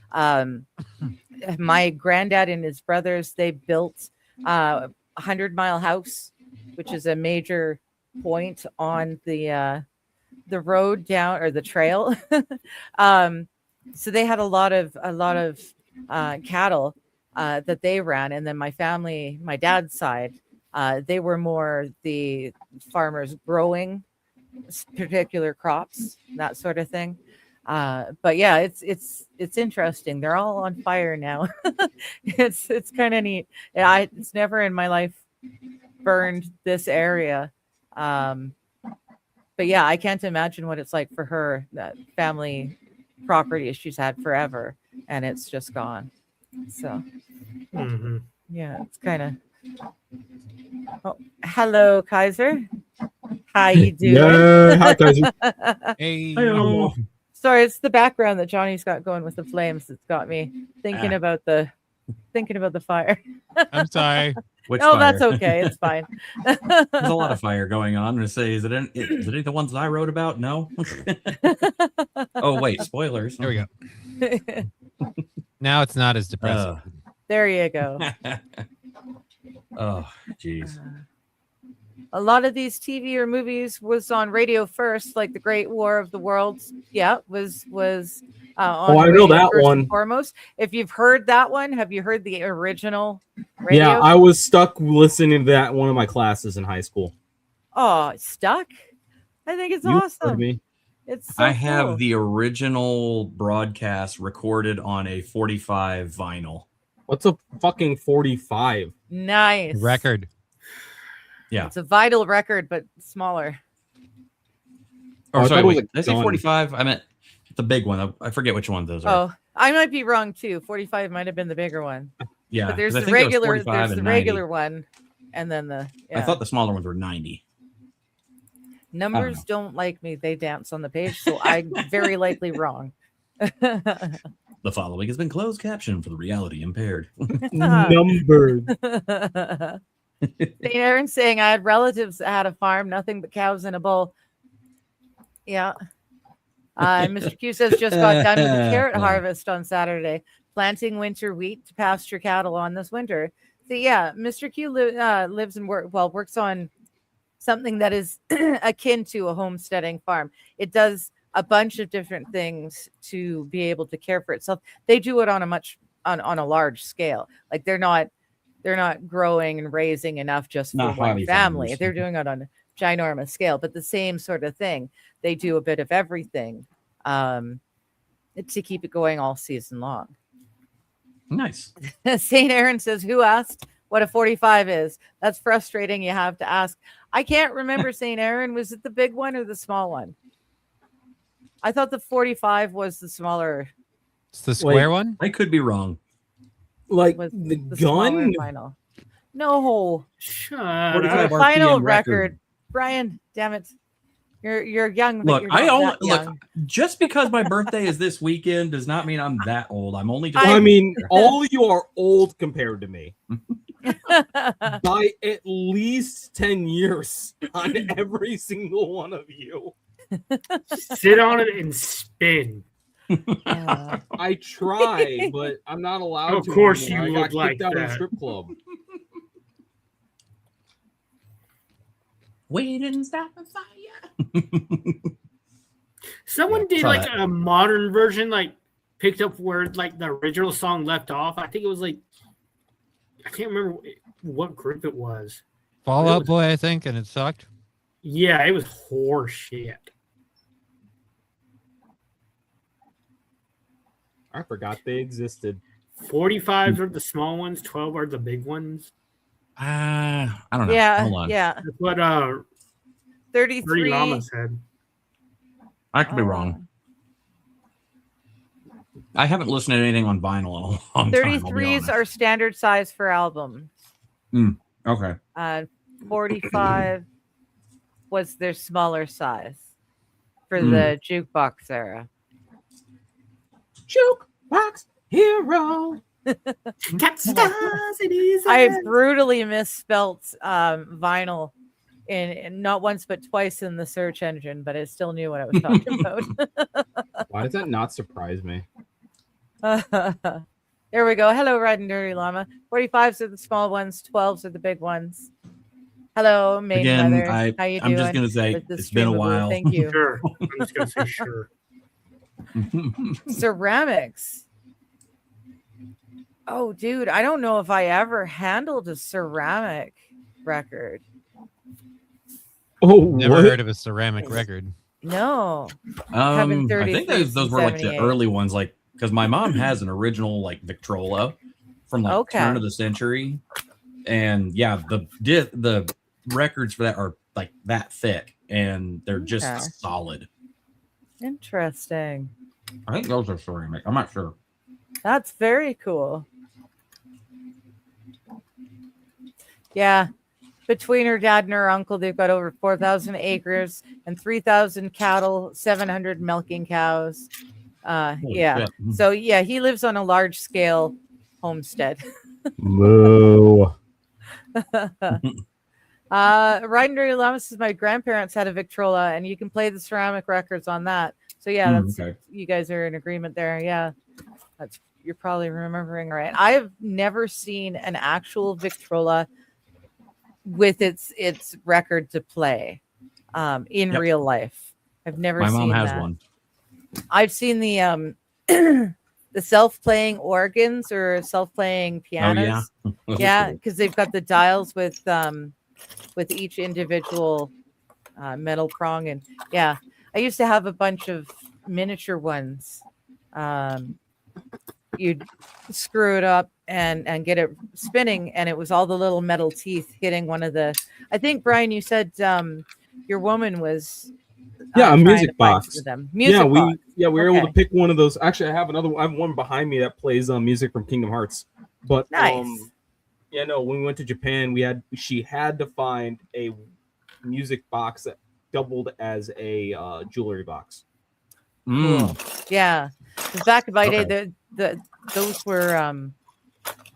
My granddad and his brothers, they built 100 Mile House, which is a major point on the road down, or the trail. So they had a lot of cattle that they ran, and then my family, my dad's side, they were more the farmers growing particular crops, that sort of thing. But yeah, it's interesting. They're all on fire now. It's kind of neat. It's never in my life burned this area. But yeah, I can't imagine what it's like for her. That family property she's had forever, and it's just gone. So yeah, it's kind of. Oh, hello, Kaiser. How you doing? Yeah, hi, Kaiser. Hey. Sorry, it's the background that Johnny's got going with the flames that's got me thinking about the fire. I'm sorry. Which fire? That's okay. It's fine. There's a lot of fire going on. I'm going to say, is it any of the ones that I wrote about? No. Oh, wait, spoilers. There we go. Now it's not as depressing. There you go. Oh, jeez. A lot of these TV or movies was on radio first, like the Great War of the Worlds. Yeah, was on I know that one. Foremost. If you've heard that one, have you heard the original radio? Yeah, I was stuck listening to that in one of my classes in high school. Oh, stuck? I think it's awesome. It's so I have the original broadcast recorded on a 45 vinyl. What's a fucking 45? Nice. Record. Yeah. It's a vinyl record, but smaller. Oh, sorry, wait. Did I say 45? I meant the big one. I forget which one those are. Oh, I might be wrong too. 45 might have been the bigger one. Yeah. But there's the regular one, and then the. Yeah. I thought the smaller ones were 90. Numbers don't like me. They dance on the page, so I'm very likely wrong. The following has been closed captioned for the reality impaired. Numbered. St. Aaron saying, I had relatives that had a farm, nothing but cows in a bowl. Yeah. Mr. Q says, just got done with the carrot harvest on Saturday, planting winter wheat to pasture cattle on this winter. So, yeah, Mr. Q lives and works on something that is akin to a homesteading farm. It does a bunch of different things to be able to care for itself. They do it on a large scale. Like they're not growing and raising enough just for one family. They're doing it on a ginormous scale, but the same sort of thing. They do a bit of everything to keep it going all season long. Nice. St. Aaron says, who asked what a 45 is? That's frustrating. You have to ask. I can't remember, St. Aaron. Was it the big one or the small one? I thought the 45 was the smaller. It's the square one? I could be wrong. Like the gun? Final. No. The Final record. Brian, damn it. You're young. Look, just because my birthday is this weekend does not mean I'm that old. I'm only just all you are old compared to me. By at least 10 years on every single one of you. Sit on it and spin. I try, but I'm not allowed to. Of course anymore. you I look got like kicked out of that. the strip club. We didn't stop the fire. Someone did like a modern version, like picked up where like the original song left off. I think it was like, I can't remember what group it was. Fall Out Boy, I think, and it sucked. Yeah, it was horse shit. I forgot they existed. 45s are the small ones, 12 are the big ones. I don't know. Yeah, Hold on. yeah. That's what 33 Llama said. I could be wrong. I haven't listened to anything on vinyl in a long time. 33s are standard size for albums. Okay. 45 was their smaller size for the jukebox era. Jukebox hero. Got stars in his I eyes. brutally misspelt vinyl in not once but twice in the search engine, but I still knew what I was talking about. Why does that not surprise me? There we go. Hello, Red and Dirty Llama. 45s are the small ones, 12s are the big ones. Hello, Maine Weather. How you doing? I'm just going to say it's been a while. Thank you. Sure. I'm just going to say sure. Ceramics. Oh, dude, I don't know if I ever handled a ceramic record. Oh, never heard of a ceramic record. No. I think those were like the early ones, like because my mom has an original like Victrola from like turn of the century, and yeah, the records for that are like that thick, and they're just solid. Interesting. I think those are ceramic. I'm not sure. That's very cool. Yeah. Between her dad and her uncle, they've got over 4,000 acres and 3,000 cattle, 700 milking cows. Yeah. So, yeah, he lives on a large scale homestead. Moo. Riding Dirty Llama says my grandparents had a Victrola, and you can play the ceramic records on that. So, yeah, you guys are in agreement there. Yeah. You're probably remembering right. I've never seen an actual Victrola with its record to play in real life. I've never seen that. My mom has one. I've seen the the self-playing organs or self-playing pianos. Oh, yeah, because they've got the dials with each individual metal prong, and yeah, I used to have a bunch of miniature ones. You'd screw it up and get it spinning, and it was all the little metal teeth hitting one of the. I think Brian, you said your woman was. A music box. Music box. We were able to pick one of those. Actually, I have another one. I have one behind me that plays music from Kingdom Hearts. But nice. When we went to Japan, she had to find a music box that doubled as a jewelry box. Cool. Yeah, because back in my day, those were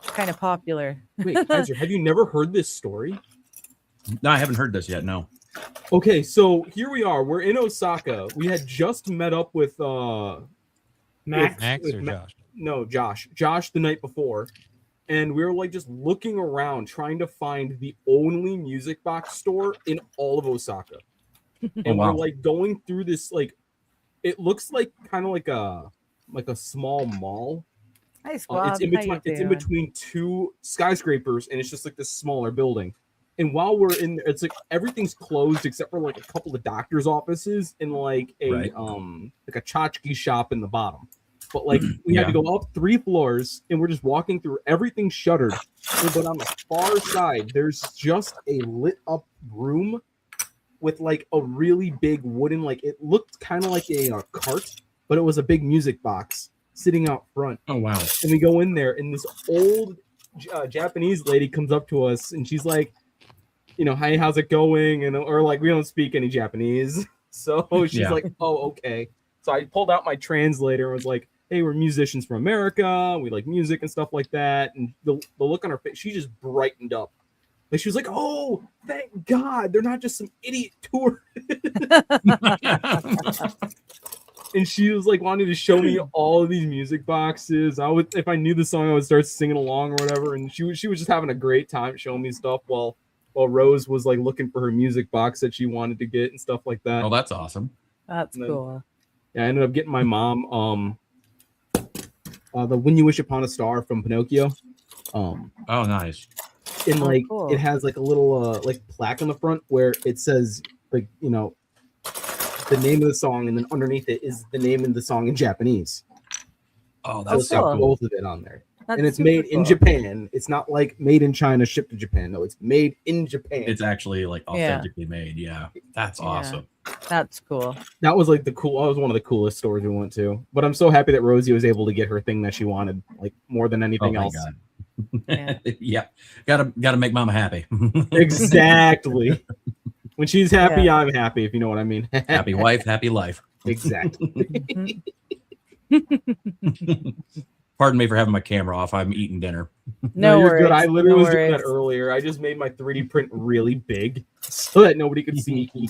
kind of popular. Wait, Kaiser, have you never heard this story? No, I haven't heard this yet. No. Okay, so here we are. We're in Osaka. We had just met up with Max or Josh? No, Josh the night before. And we were like just looking around trying to find the only music box store in all of Osaka. And we're like going through this, like, it looks like kind of like a small mall. Hi, Squab. It's in between two skyscrapers, and it's just like this smaller building. And while we're in there, it's like everything's closed except for like a couple of doctors' offices and like a like a tchotchke shop in the bottom. But like we had to go up 3 floors, and we're just walking through everything shuttered. But on the far side, there's just a lit up room with like a really big wooden, like it looked kind of like a cart, but it was a big music box sitting out front. Oh wow! And we go in there, and this old Japanese lady comes up to us, and she's like, you know, hey, how's it going? And or like we don't speak any Japanese, so she's like, oh, okay. So I pulled out my translator and was like, hey, we're musicians from America. We like music and stuff like that. And the look on her face, she just brightened up. Like she was like, oh, thank God, they're not just some idiot tourists. And she was like wanting to show me all of these music boxes. If I knew the song, I would start singing along or whatever. And she was just having a great time showing me stuff while Rose was like looking for her music box that she wanted to get and stuff like that. Oh, that's awesome. That's cool. Yeah, I ended up getting my mom the When You Wish Upon a Star from Pinocchio. Oh, nice. And like cool. It has like a little like plaque on the front where it says like, you know, the name of the song, and then underneath it is the name of the song in Japanese. Oh, that's so cool. Both of it on there. And it's made in Japan. It's not like made in China, shipped to Japan. No, it's made in Japan. It's actually like authentically made. Yeah, that's awesome. That's cool. That was like that was one of the coolest stores we went to. But I'm so happy that Rosie was able to get her thing that she wanted, like more than anything else. Yeah, gotta make Mama happy. Exactly. When she's happy, I'm happy. If you know what I mean. Happy wife, happy life. Exactly. Pardon me for having my camera off. I'm eating dinner. No, you're good. I literally was doing that earlier. I just made my 3D print really big so that nobody could see me.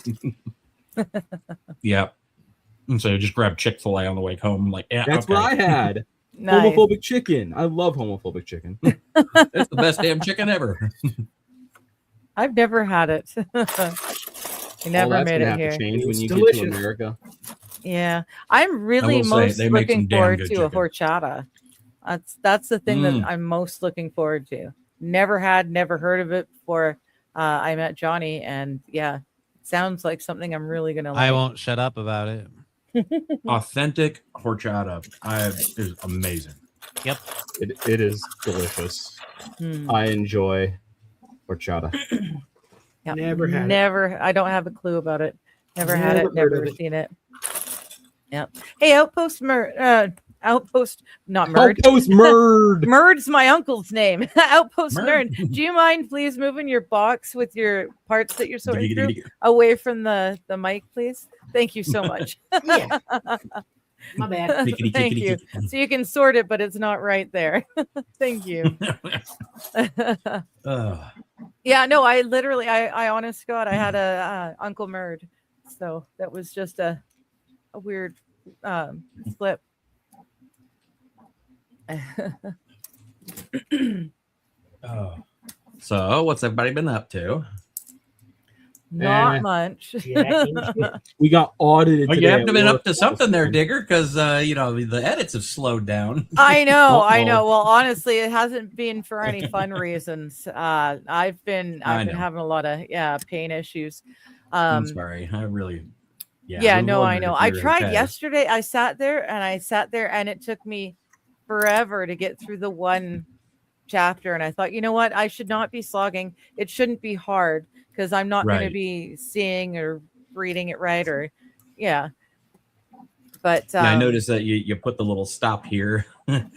Yeah. And so just grab Chick-fil-A on the way home. Like, yeah, that's what I had. Nice. Homophobic chicken. I love homophobic chicken. That's the best damn chicken ever. I've never had it. I never made it here. To change when you get to America. Yeah, I'm really most looking forward to a horchata. That's the thing that I'm most looking forward to. Never heard of it before I met Johnny, and yeah, it sounds like something I'm really gonna like. I won't shut up about it. Authentic horchata is amazing. Yep, it is delicious. I enjoy horchata. Yep. Never. I don't have a clue about it. Never had it. Never seen it. Yep. Hey, Outpost Merd. Merd's my uncle's name. Outpost Nerd. Do you mind please moving your box with your parts that you're sorting through away from the mic, please? Thank you so much. Yeah. My bad. Thank you. So you can sort it, but it's not right there. Thank you. Yeah, no, I honest to God, I had a Uncle Merd. So that was just a weird flip. So what's everybody been up to? Not much. We got audited. You have to been up to something there, Digger, because you know the edits have slowed down. I know. Well, honestly, it hasn't been for any fun reasons. I've been having a lot of pain issues. I'm sorry. I really. I know. I tried yesterday. I sat there and it took me forever to get through the one chapter. And I thought, you know what? I should not be slogging. It shouldn't be hard because I'm not going to be seeing or reading it right But I noticed that you put the little stop here.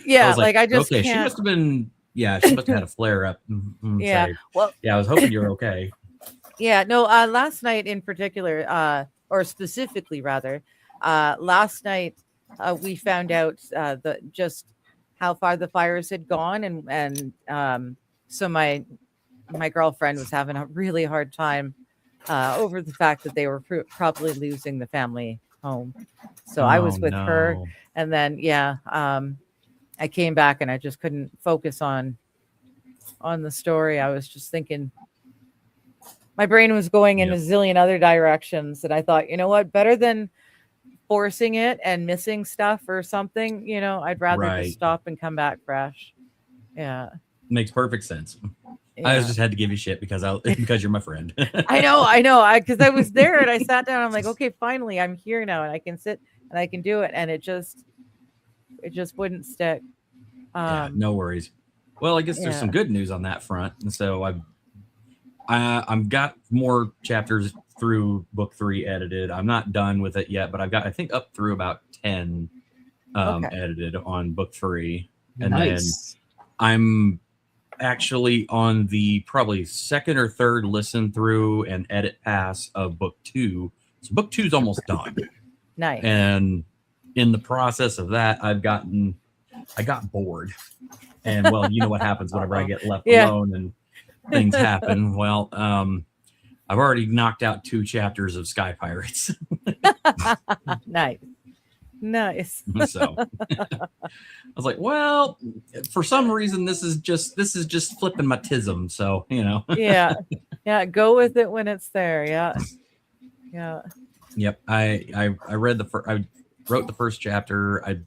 Yeah, I just okay. Can't. She must have been. Yeah, she must have had a flare up. Yeah. Sorry. Well, I was hoping you were okay. Yeah, no, last night in particular, or specifically rather, last night we found out just how far the fires had gone, and so my girlfriend was having a really hard time over the fact that they were probably losing the family home. So I was with her, and then I came back and I just couldn't focus on the story. I was just thinking. My brain was going in a zillion other directions. And I thought, you know what, better than forcing it and missing stuff or something, I'd rather just stop and come back fresh. Yeah. Makes perfect sense. Yeah. I just had to give you shit because you're my friend. I know. Because I was there and I sat down. I'm like, okay, finally, I'm here now and I can sit and I can do it. And it just wouldn't stick. Yeah, no worries. Well, I guess there's some good news on that front. And so I've got more chapters through book 3 edited. I'm not done with it yet, but I've got, I think, up through about 10 edited on book 3. And then I'm actually on the probably second or third listen through and edit pass of book 2. So book 2 is almost done. Nice. And in the process of that, I got bored. And well, you know what happens whenever I get left alone and things happen. Well, I've already knocked out 2 chapters of Sky Pirates. Nice. So I was like, well, for some reason, this is just flipping my tism. So, yeah. Go with it when it's there. Yeah. Yep. I read I wrote the first chapter. I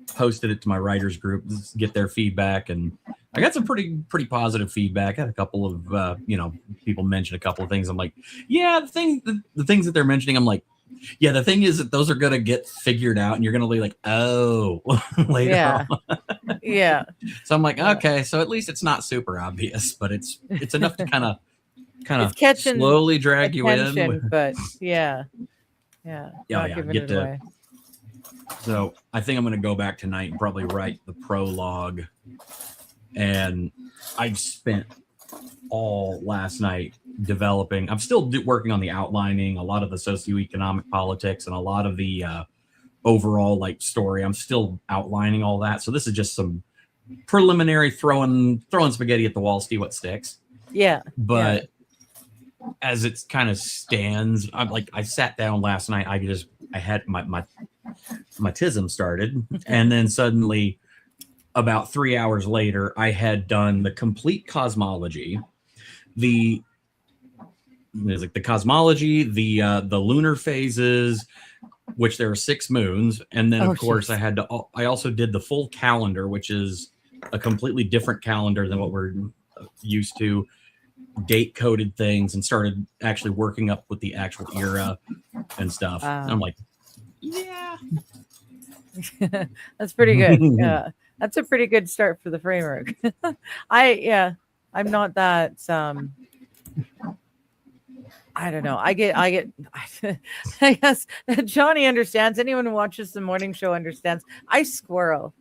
posted it to my writers group to get their feedback, and I got some pretty positive feedback. I had a couple of people mention a couple of things. I'm like, yeah, the things that they're mentioning, I'm like, yeah, the thing is that those are gonna get figured out, and you're gonna be like, oh, later on. Yeah. So I'm like, okay, so at least it's not super obvious, but it's enough to kind of slowly drag you in. But yeah. Get to. So I think I'm going to go back tonight and probably write the prologue. And I've spent all last night developing. I'm still working on the outlining, a lot of the socioeconomic politics, and a lot of the overall story. I'm still outlining all that. So this is just some preliminary throwing spaghetti at the wall, see what sticks. Yeah. But as it kind of stands, I sat down last night. I had my tism started, and then suddenly about 3 hours later I had done the complete cosmology, the cosmology, the lunar phases, which there are 6 moons, and then of course I also did the full calendar, which is a completely different calendar than what we're used to, date coded things, and started actually working up with the actual era and stuff. I'm like, yeah. That's pretty good. Yeah, that's a pretty good start for the framework. I'm not that I don't know. I get I guess Johnny understands. Anyone who watches the morning show understands. I squirrel.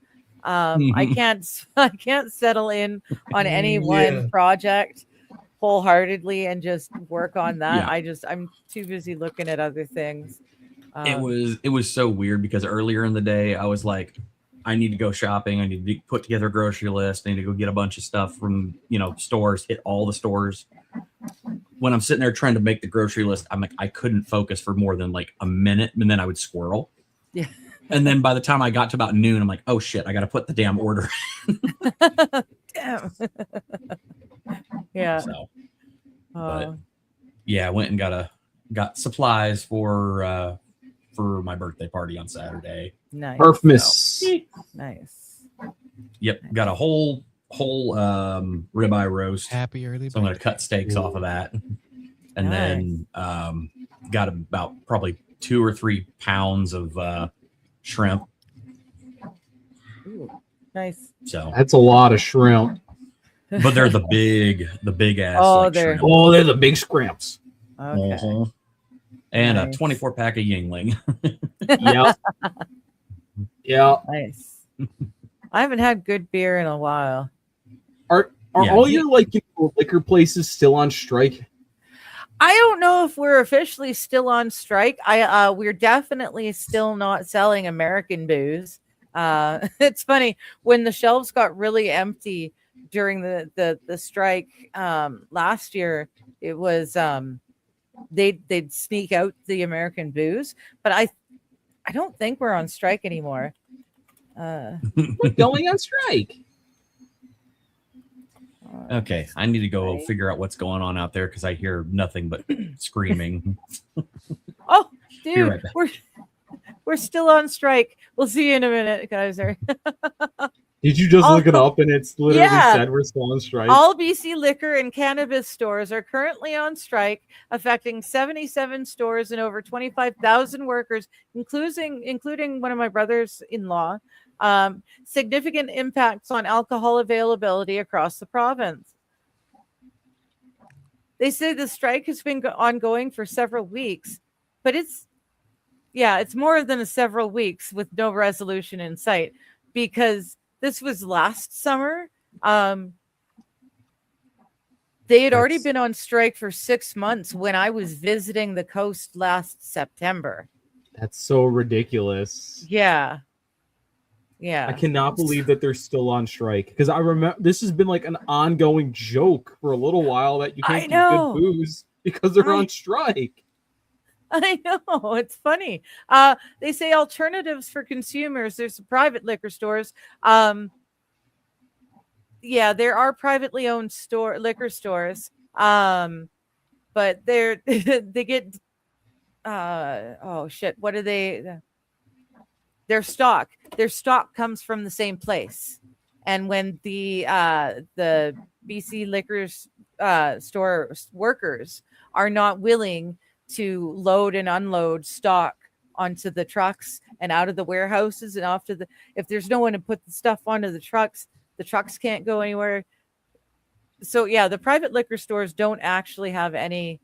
I can't settle in on any one project wholeheartedly and just work on that. I'm too busy looking at other things. It was so weird because earlier in the day I was like, I need to go shopping. I need to put together a grocery list. I need to go get a bunch of stuff from stores, hit all the stores. When I'm sitting there trying to make the grocery list, I'm like, I couldn't focus for more than a minute, and then I would squirrel. Yeah. And then by the time I got to about noon, I'm like, oh shit, I got to put the damn order in. Damn. Yeah. So, but yeah, I went and got supplies for my birthday party on Saturday. Nice. Perfmas. Nice. Yep, got a whole ribeye roast. Happy early. So I'm going to cut steaks off of that, and then got about probably 2 or 3 pounds of shrimp. Ooh, nice. So that's a lot of shrimp. But they're the big ass. They're shrimp. They're the big scrimps. Okay. Uh-huh. And a 24 pack of Yingling. Yep. Yeah. Nice. I haven't had good beer in a while. Are all your liquor places still on strike? I don't know if we're officially still on strike. We're definitely still not selling American booze. It's funny when the shelves got really empty during the strike last year. It was they'd sneak out the American booze, but I don't think we're on strike anymore. We're going on strike. Okay, I need to go figure out what's going on out there because I hear nothing but screaming. Oh, dude, we're still on strike. We'll see you in a minute, guys. Did you just look it up and it's literally said we're still on strike? All BC liquor and cannabis stores are currently on strike, affecting 77 stores and over 25,000 workers, including one of my brothers-in-law. Significant impacts on alcohol availability across the province. They say the strike has been ongoing for several weeks, but it's more than several weeks with no resolution in sight, because this was last summer. They had already been on strike for 6 months when I was visiting the coast last September. That's so ridiculous. Yeah. I cannot believe that they're still on strike, because I remember this has been like an ongoing joke for a little while that you can't get good booze because they're on strike. I know, it's funny. They say alternatives for consumers. There's private liquor stores. There are privately owned liquor stores. But they get what do they? Their stock comes from the same place, and when the BC liquors store workers are not willing to load and unload stock onto the trucks and out of the warehouses and off to if there's no one to put the stuff onto the trucks can't go anywhere. So the private liquor stores don't actually have any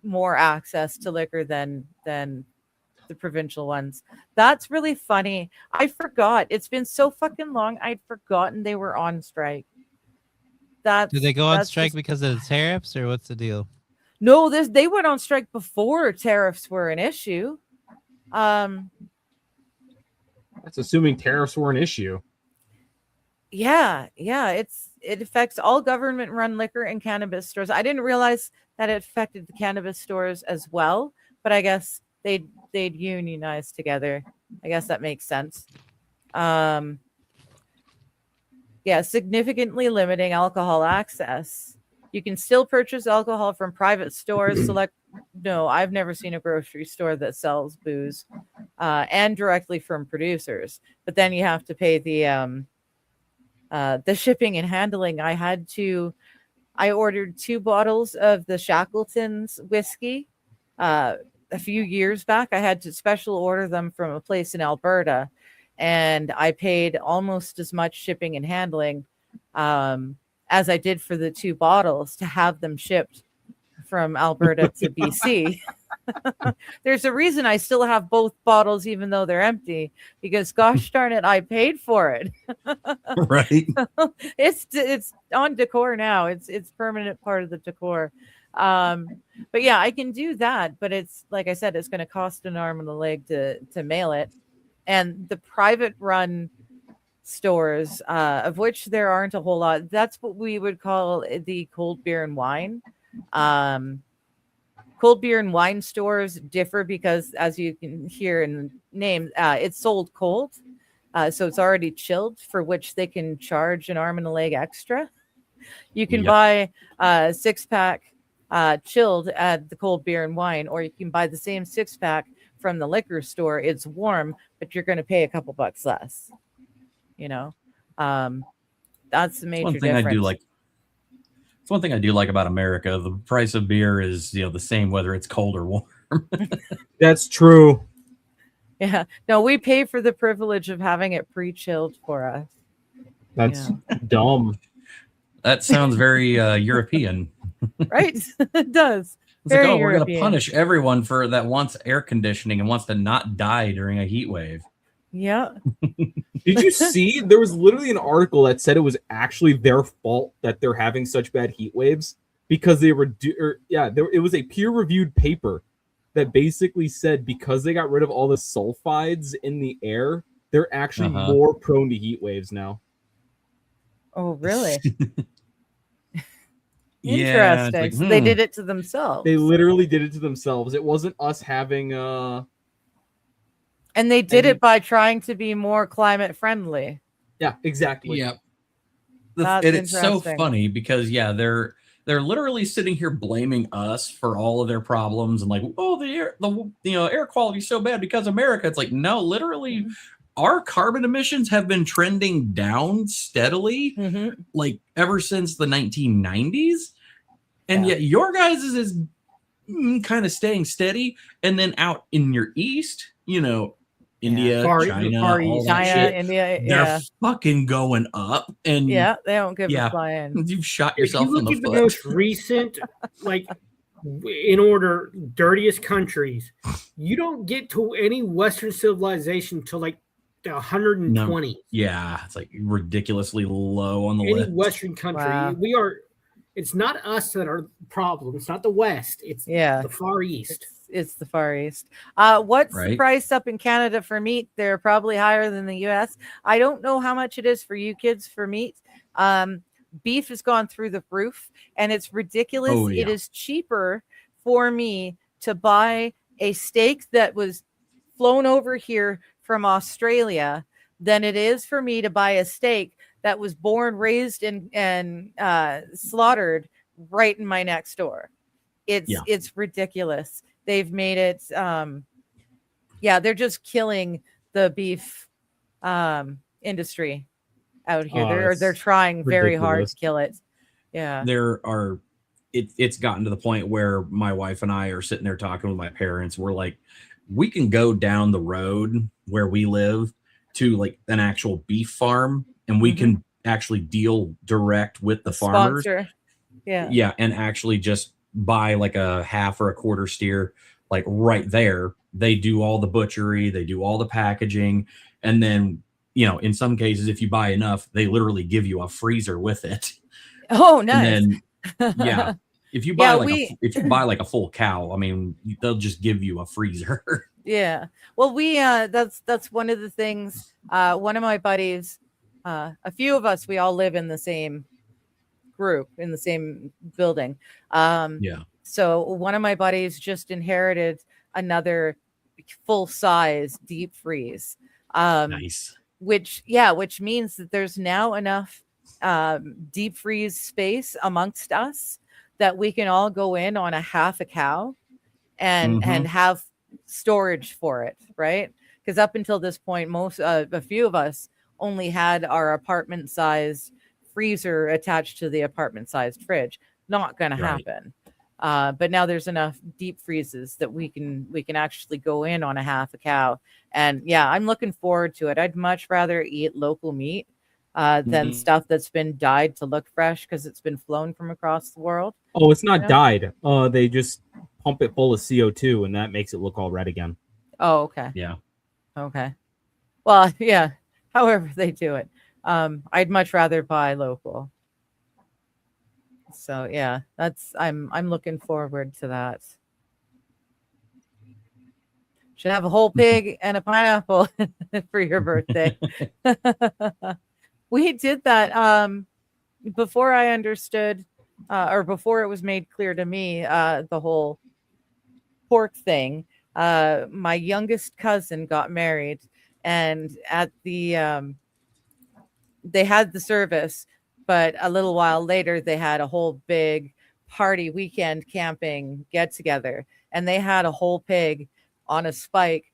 more access to liquor than the provincial ones. That's really funny. I forgot. It's been so fucking long. I'd forgotten they were on strike. Did they go on strike because of the tariffs, or what's the deal? No, they went on strike before tariffs were an issue. That's assuming tariffs were an issue. Yeah. It affects all government-run liquor and cannabis stores. I didn't realize that it affected the cannabis stores as well, but I guess they'd unionize together. I guess that makes sense. Significantly limiting alcohol access. You can still purchase alcohol from private stores. I've never seen a grocery store that sells booze, and directly from producers. But then you have to pay the shipping and handling. I ordered 2 bottles of the Shackleton's whiskey a few years back. I had to special order them from a place in Alberta, and I paid almost as much shipping and handling as I did for the 2 bottles to have them shipped from Alberta to BC. There's a reason I still have both bottles even though they're empty, because gosh darn it, I paid for it. Right. It's on decor now. It's permanent part of the decor. But I can do that, but it's like I said, it's going to cost an arm and a leg to mail it. And the private run stores, of which there aren't a whole lot, that's what we would call the cold beer and wine. Cold beer and wine stores differ because, as you can hear in the name, it's sold cold. So it's already chilled, for which they can charge an arm and a leg extra. You can buy a 6-pack chilled at the cold beer and wine, or you can buy the same 6-pack from the liquor store. It's warm, but you're going to pay a couple bucks less. That's the major difference. It's one thing I do like about America. The price of beer is the same whether it's cold or warm. That's true. Yeah. No, we pay for the privilege of having it pre-chilled for us. That's dumb. That sounds very European. Right? It does. It's like, we're going to punish everyone that wants air conditioning and wants to not die during a heat wave. Yeah. Did you see? There was literally an article that said it was actually their fault that they're having such bad heat waves. because they were it was a peer-reviewed paper that basically said because they got rid of all the sulfides in the air, they're actually more prone to heat waves now. Oh, really? Yeah, Interesting. like, So they did it to themselves. They literally did it to themselves. It wasn't us having and they did it by trying to be more climate friendly. Yeah, exactly. Yeah. And it's so funny because they're literally sitting here blaming us for all of their problems and like, oh, the air quality is so bad because America. It's like, no, literally our carbon emissions have been trending down steadily like ever since the 1990s. And yet your guys is kind of staying steady. And then out in your east, India, China, all that shit, India, they're fucking going up. And they don't give a flying. You've shot yourself in the foot. The most recent, like in order, dirtiest countries, you don't get to any Western civilization till like the 120. Yeah, it's like ridiculously low on the list. Any Western country, we are. It's not us that are the problem. It's not the West. It's the Far East. It's the Far East. What's the price up in Canada for meat? They're probably higher than the U.S. I don't know how much it is for you kids for meat. Beef has gone through the roof, and it's ridiculous. Oh, yeah. It is cheaper for me to buy a steak that was flown over here from Australia than it is for me to buy a steak that was born, raised, and slaughtered right in my next door. It's ridiculous. They've made it. They're just killing the beef industry out here. They're trying very hard to kill it. Yeah, it's gotten to the point where my wife and I are sitting there talking with my parents. We're like, we can go down the road where we live to like an actual beef farm, and we can actually deal direct with the farmers. Yeah, and actually just buy like a half or a quarter steer, like right there. They do all the butchery, they do all the packaging, and then in some cases, if you buy enough, they literally give you a freezer with it. Oh, nice. And then if you buy if you buy like a full cow, I mean, they'll just give you a freezer. Yeah. Well, we that's one of the things. One of my buddies, a few of us, we all live in the same group in the same building. So one of my buddies just inherited another full size deep freeze. Nice. Which means that there's now enough deep freeze space amongst us that we can all go in on a half a cow and have storage for it, right? Because up until this point, a few of us only had our apartment sized freezer attached to the apartment sized fridge. Not going to happen. But now there's enough deep freezes that we can actually go in on a half a cow. And I'm looking forward to it. I'd much rather eat local meat than stuff that's been dyed to look fresh because it's been flown from across the world. Oh, it's not dyed. They just pump it full of CO2 and that makes it look all red again. Oh, okay. Yeah. Okay. Well, yeah. However they do it. I'd much rather buy local. So I'm looking forward to that. Should have a whole pig and a pineapple for your birthday. We did that before I understood or before it was made clear to me the whole pork thing. My youngest cousin got married, and at the they had the service, but a little while later they had a whole big party weekend camping get together, and they had a whole pig on a spike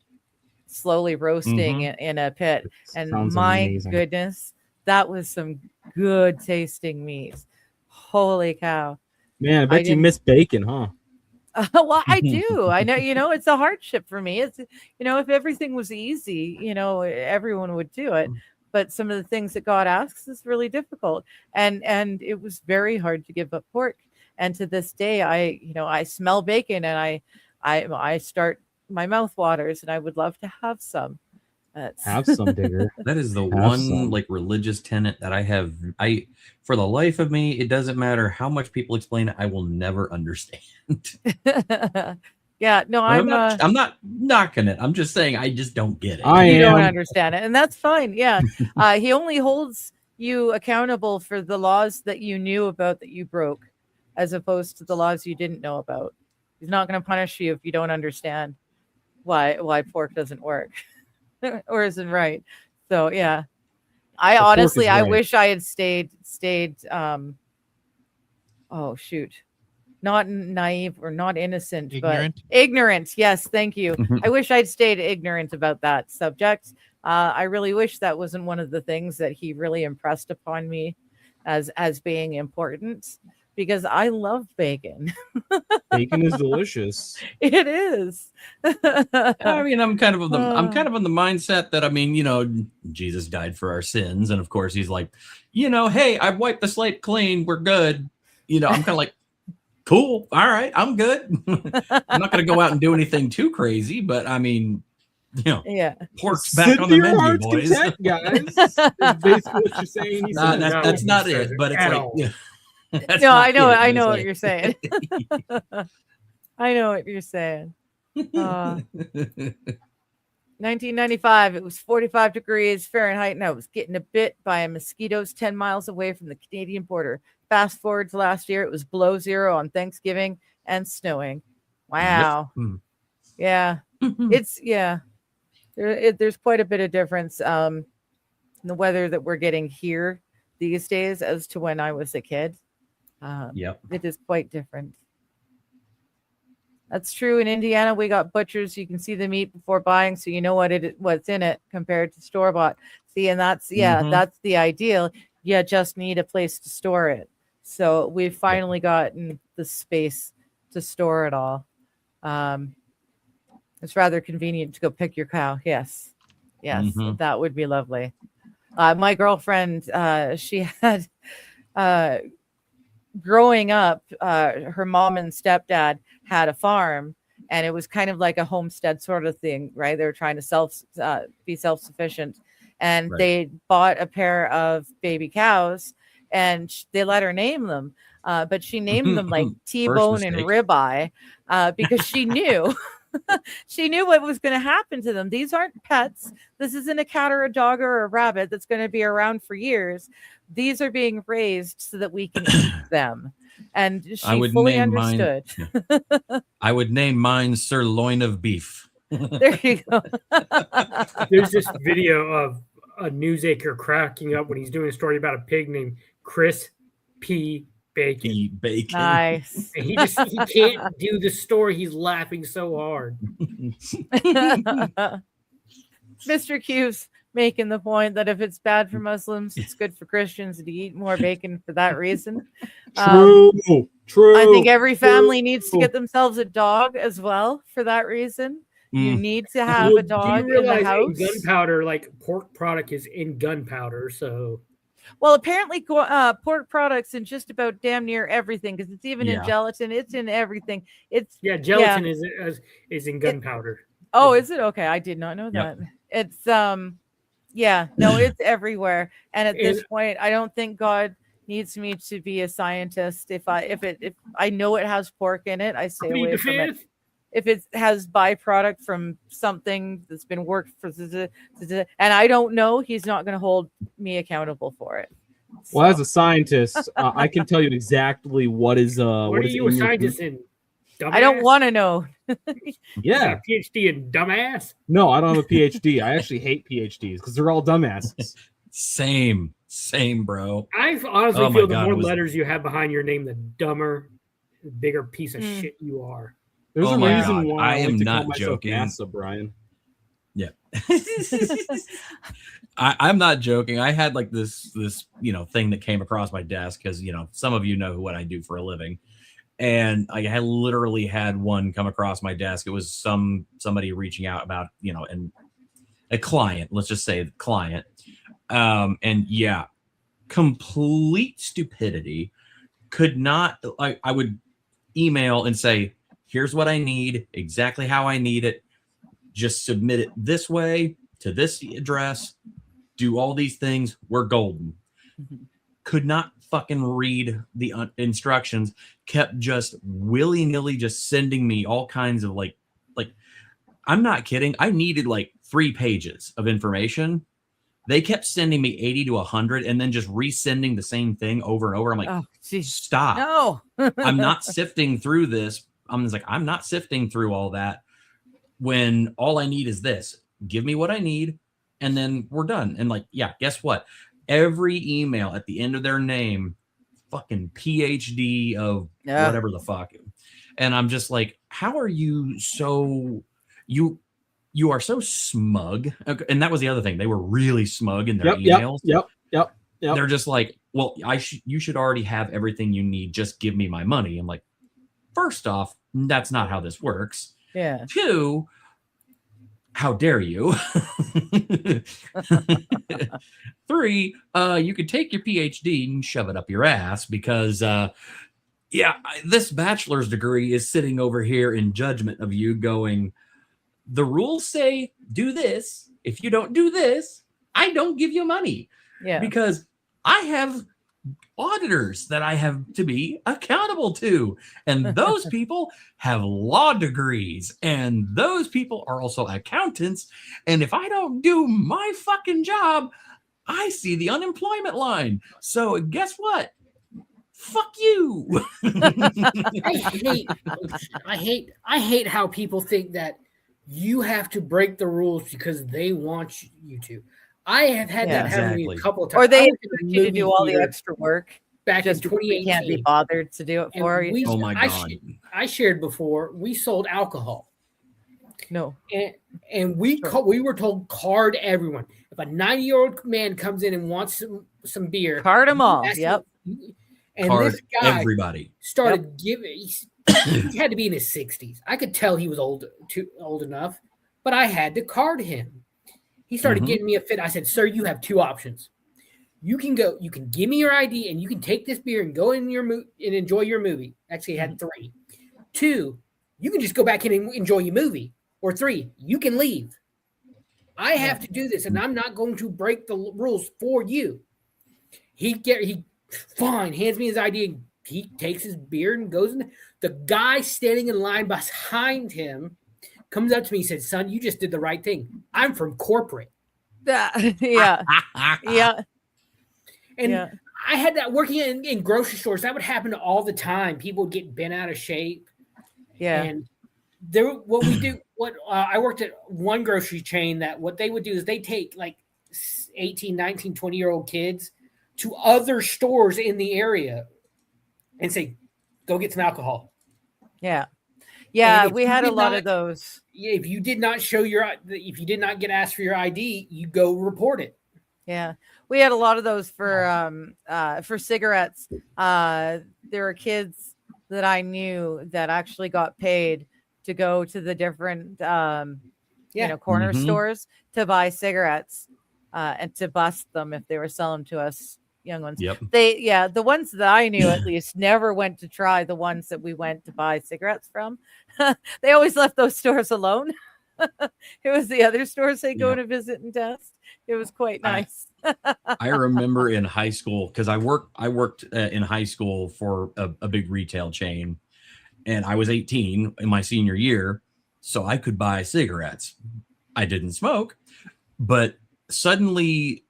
slowly roasting in a pit. And my amazing. Goodness, that was some good tasting meat. Holy cow. Man, I bet you miss bacon, huh? Well, I do. I know, it's a hardship for me. It's, if everything was easy, everyone would do it. But some of the things that God asks is really difficult. And it was very hard to give up pork. And to this day, I smell bacon and I start, my mouth waters, and I would love to have some. Have some, Digger. That is the one like religious tenet that I have. For the life of me, it doesn't matter how much people explain it, I will never understand. Yeah, no, I'm not knocking it. I'm just saying I just don't get it. You don't understand it, and that's fine. Yeah, he only holds you accountable for the laws that you knew about that you broke, as opposed to the laws you didn't know about. He's not going to punish you if you don't understand why pork doesn't work or isn't right. So yeah, I honestly I wish I had stayed. Oh shoot. Not naive or not innocent, ignorant. But ignorant. Yes, thank you. I wish I'd stayed ignorant about that subject. I really wish that wasn't one of the things that he really impressed upon me as being important, because I love bacon. Bacon is delicious. It is. I mean, I'm kind of on the mindset that, I mean, you know, Jesus died for our sins, and of course he's like, you know, hey, I've wiped the slate clean, we're good. You know, I'm kind of like, cool. All right. I'm good. I'm not going to go out and do anything too crazy, but I mean, you know, pork's back on the menu, boys. Content, guys. That's basically what you're saying. That's not it, but it's like, yeah. No, I know what you're saying. I know what you're saying. 1995, it was 45 degrees Fahrenheit, and I was getting bit by mosquitoes 10 miles away from the Canadian border. Fast forward to last year, it was below zero on Thanksgiving and snowing. Wow. Yep. Yeah. There's quite a bit of difference in the weather that we're getting here these days as to when I was a kid. It is quite different. That's true. In Indiana, we got butchers. You can see the meat before buying, so you know what's in it compared to store-bought. See, and that's the ideal. You just need a place to store it. So we've finally gotten the space to store it all. It's rather convenient to go pick your cow. Yes, that would be lovely. My girlfriend, she had, growing up, her mom and stepdad had a farm, and it was kind of like a homestead sort of thing, right? They were trying to be self-sufficient, and they bought a pair of baby cows, and they let her name them, but she named them like T-bone and ribeye, because she knew she knew what was going to happen to them. These aren't pets. This isn't a cat or a dog or a rabbit that's going to be around for years. These are being raised so that we can eat them. And she fully understood. I would name mine sirloin of beef. There you go. There's this video of a news anchor cracking up when he's doing a story about a pig named Chris P. Bacon. Nice. And he can't do the story. He's laughing so hard. Mr. Q's making the point that if it's bad for Muslims, it's good for Christians to eat more bacon for that reason. True. I think every family needs to get themselves a dog as well for that reason. You need to have a dog in the house. Gunpowder, like pork product, is in gunpowder, so. Well, apparently, pork products in just about damn near everything, because it's even in gelatin. It's in everything. Gelatin is in gunpowder. Oh, is it? Okay, I did not know that. It's it's everywhere. And at this point, I don't think God needs me to be a scientist. If I know it has pork in it, I stay away from it. If it has byproduct from something that's been worked for, and I don't know, he's not going to hold me accountable for it. So. Well, as a scientist, I can tell you exactly what is. What are you a scientist in? Dumbass? I don't want to know. Yeah, PhD in dumbass. No, I don't have a PhD. I actually hate PhDs because they're all dumbasses. Same, bro. I honestly feel the more letters you have behind your name, the dumber, the bigger piece of shit you are. There's a reason why I am not joking. NASA, Brian. Yeah. I'm not joking. I had like this thing that came across my desk because some of you know what I do for a living, and I had literally had one come across my desk. It was somebody reaching out about and a client. Let's just say the client, and complete stupidity. Could not. I would email and say, here's what I need, exactly how I need it. Just submit it this way. to this address, do all these things. We're golden. Could not fucking read the instructions, kept just willy-nilly just sending me all kinds of like I'm not kidding. I needed like 3 pages of information. They kept sending me 80 to 100 and then just resending the same thing over and over. I'm like, stop. No. I'm not sifting through this. I'm just like, I'm not sifting through all that when all I need is this. Give me what I need and then we're done. And like, yeah, guess what? Every email at the end of their name, fucking PhD of whatever the fuck. And I'm just like, how are you so you are so smug. And that was the other thing. They were really smug in their emails. Yep. They're just like, well, you should already have everything you need. Just give me my money. I'm like, first off, that's not how this works. Yeah. 2, how dare you? 3, you could take your PhD and shove it up your ass because, this bachelor's degree is sitting over here in judgment of you going, the rules say do this. If you don't do this, I don't give you money. Yeah. Because I have auditors that I have to be accountable to. And those people have law degrees. And those people are also accountants. And if I don't do my fucking job, I see the unemployment line. So guess what? Fuck you. I hate how people think that you have to break the rules because they want you to. I have had that happen to me a couple of times. Or they expect you to do all the extra work back just in 2018. Can't be bothered to do it for you. Oh my God. I shared before, we sold alcohol. No. And we were told card everyone. If a 90-year-old man comes in and wants some beer, card them all. Yep. And card this guy everybody started giving. He had to be in his 60s. I could tell he was old enough, but I had to card him. He started getting me a fit. I said, "Sir, you have 2 options. You can give me your ID and you can take this beer and go in your and enjoy your movie." Actually, I had 3. 2, you can just go back in and enjoy your movie. Or 3, you can leave. I have to do this, and I'm not going to break the rules for you. He fine, hands me his ID, and he takes his beer and goes in. The guy standing in line behind him comes up to me and said, "Son, you just did the right thing. I'm from corporate." Yeah. And I had that working in grocery stores. That would happen all the time. People would get bent out of shape. Yeah. And I worked at one grocery chain that what they would do is they take like 18, 19, 20-year-old kids to other stores in the area and say, "Go get some alcohol." Yeah. Yeah, we had a lot of those. Yeah, if you did not get asked for your ID, you go report it. Yeah, we had a lot of those for cigarettes. There were kids that I knew that actually got paid to go to the different corner stores to buy cigarettes and to bust them if they were selling to us young ones. Yep. The ones that I knew at least never went to try the ones that we went to buy cigarettes from. They always left those stores alone. It was the other stores they go to visit and test. It was quite nice. I remember in high school, because I worked in high school for a big retail chain, and I was 18 in my senior year, so I could buy cigarettes. I didn't smoke, but suddenly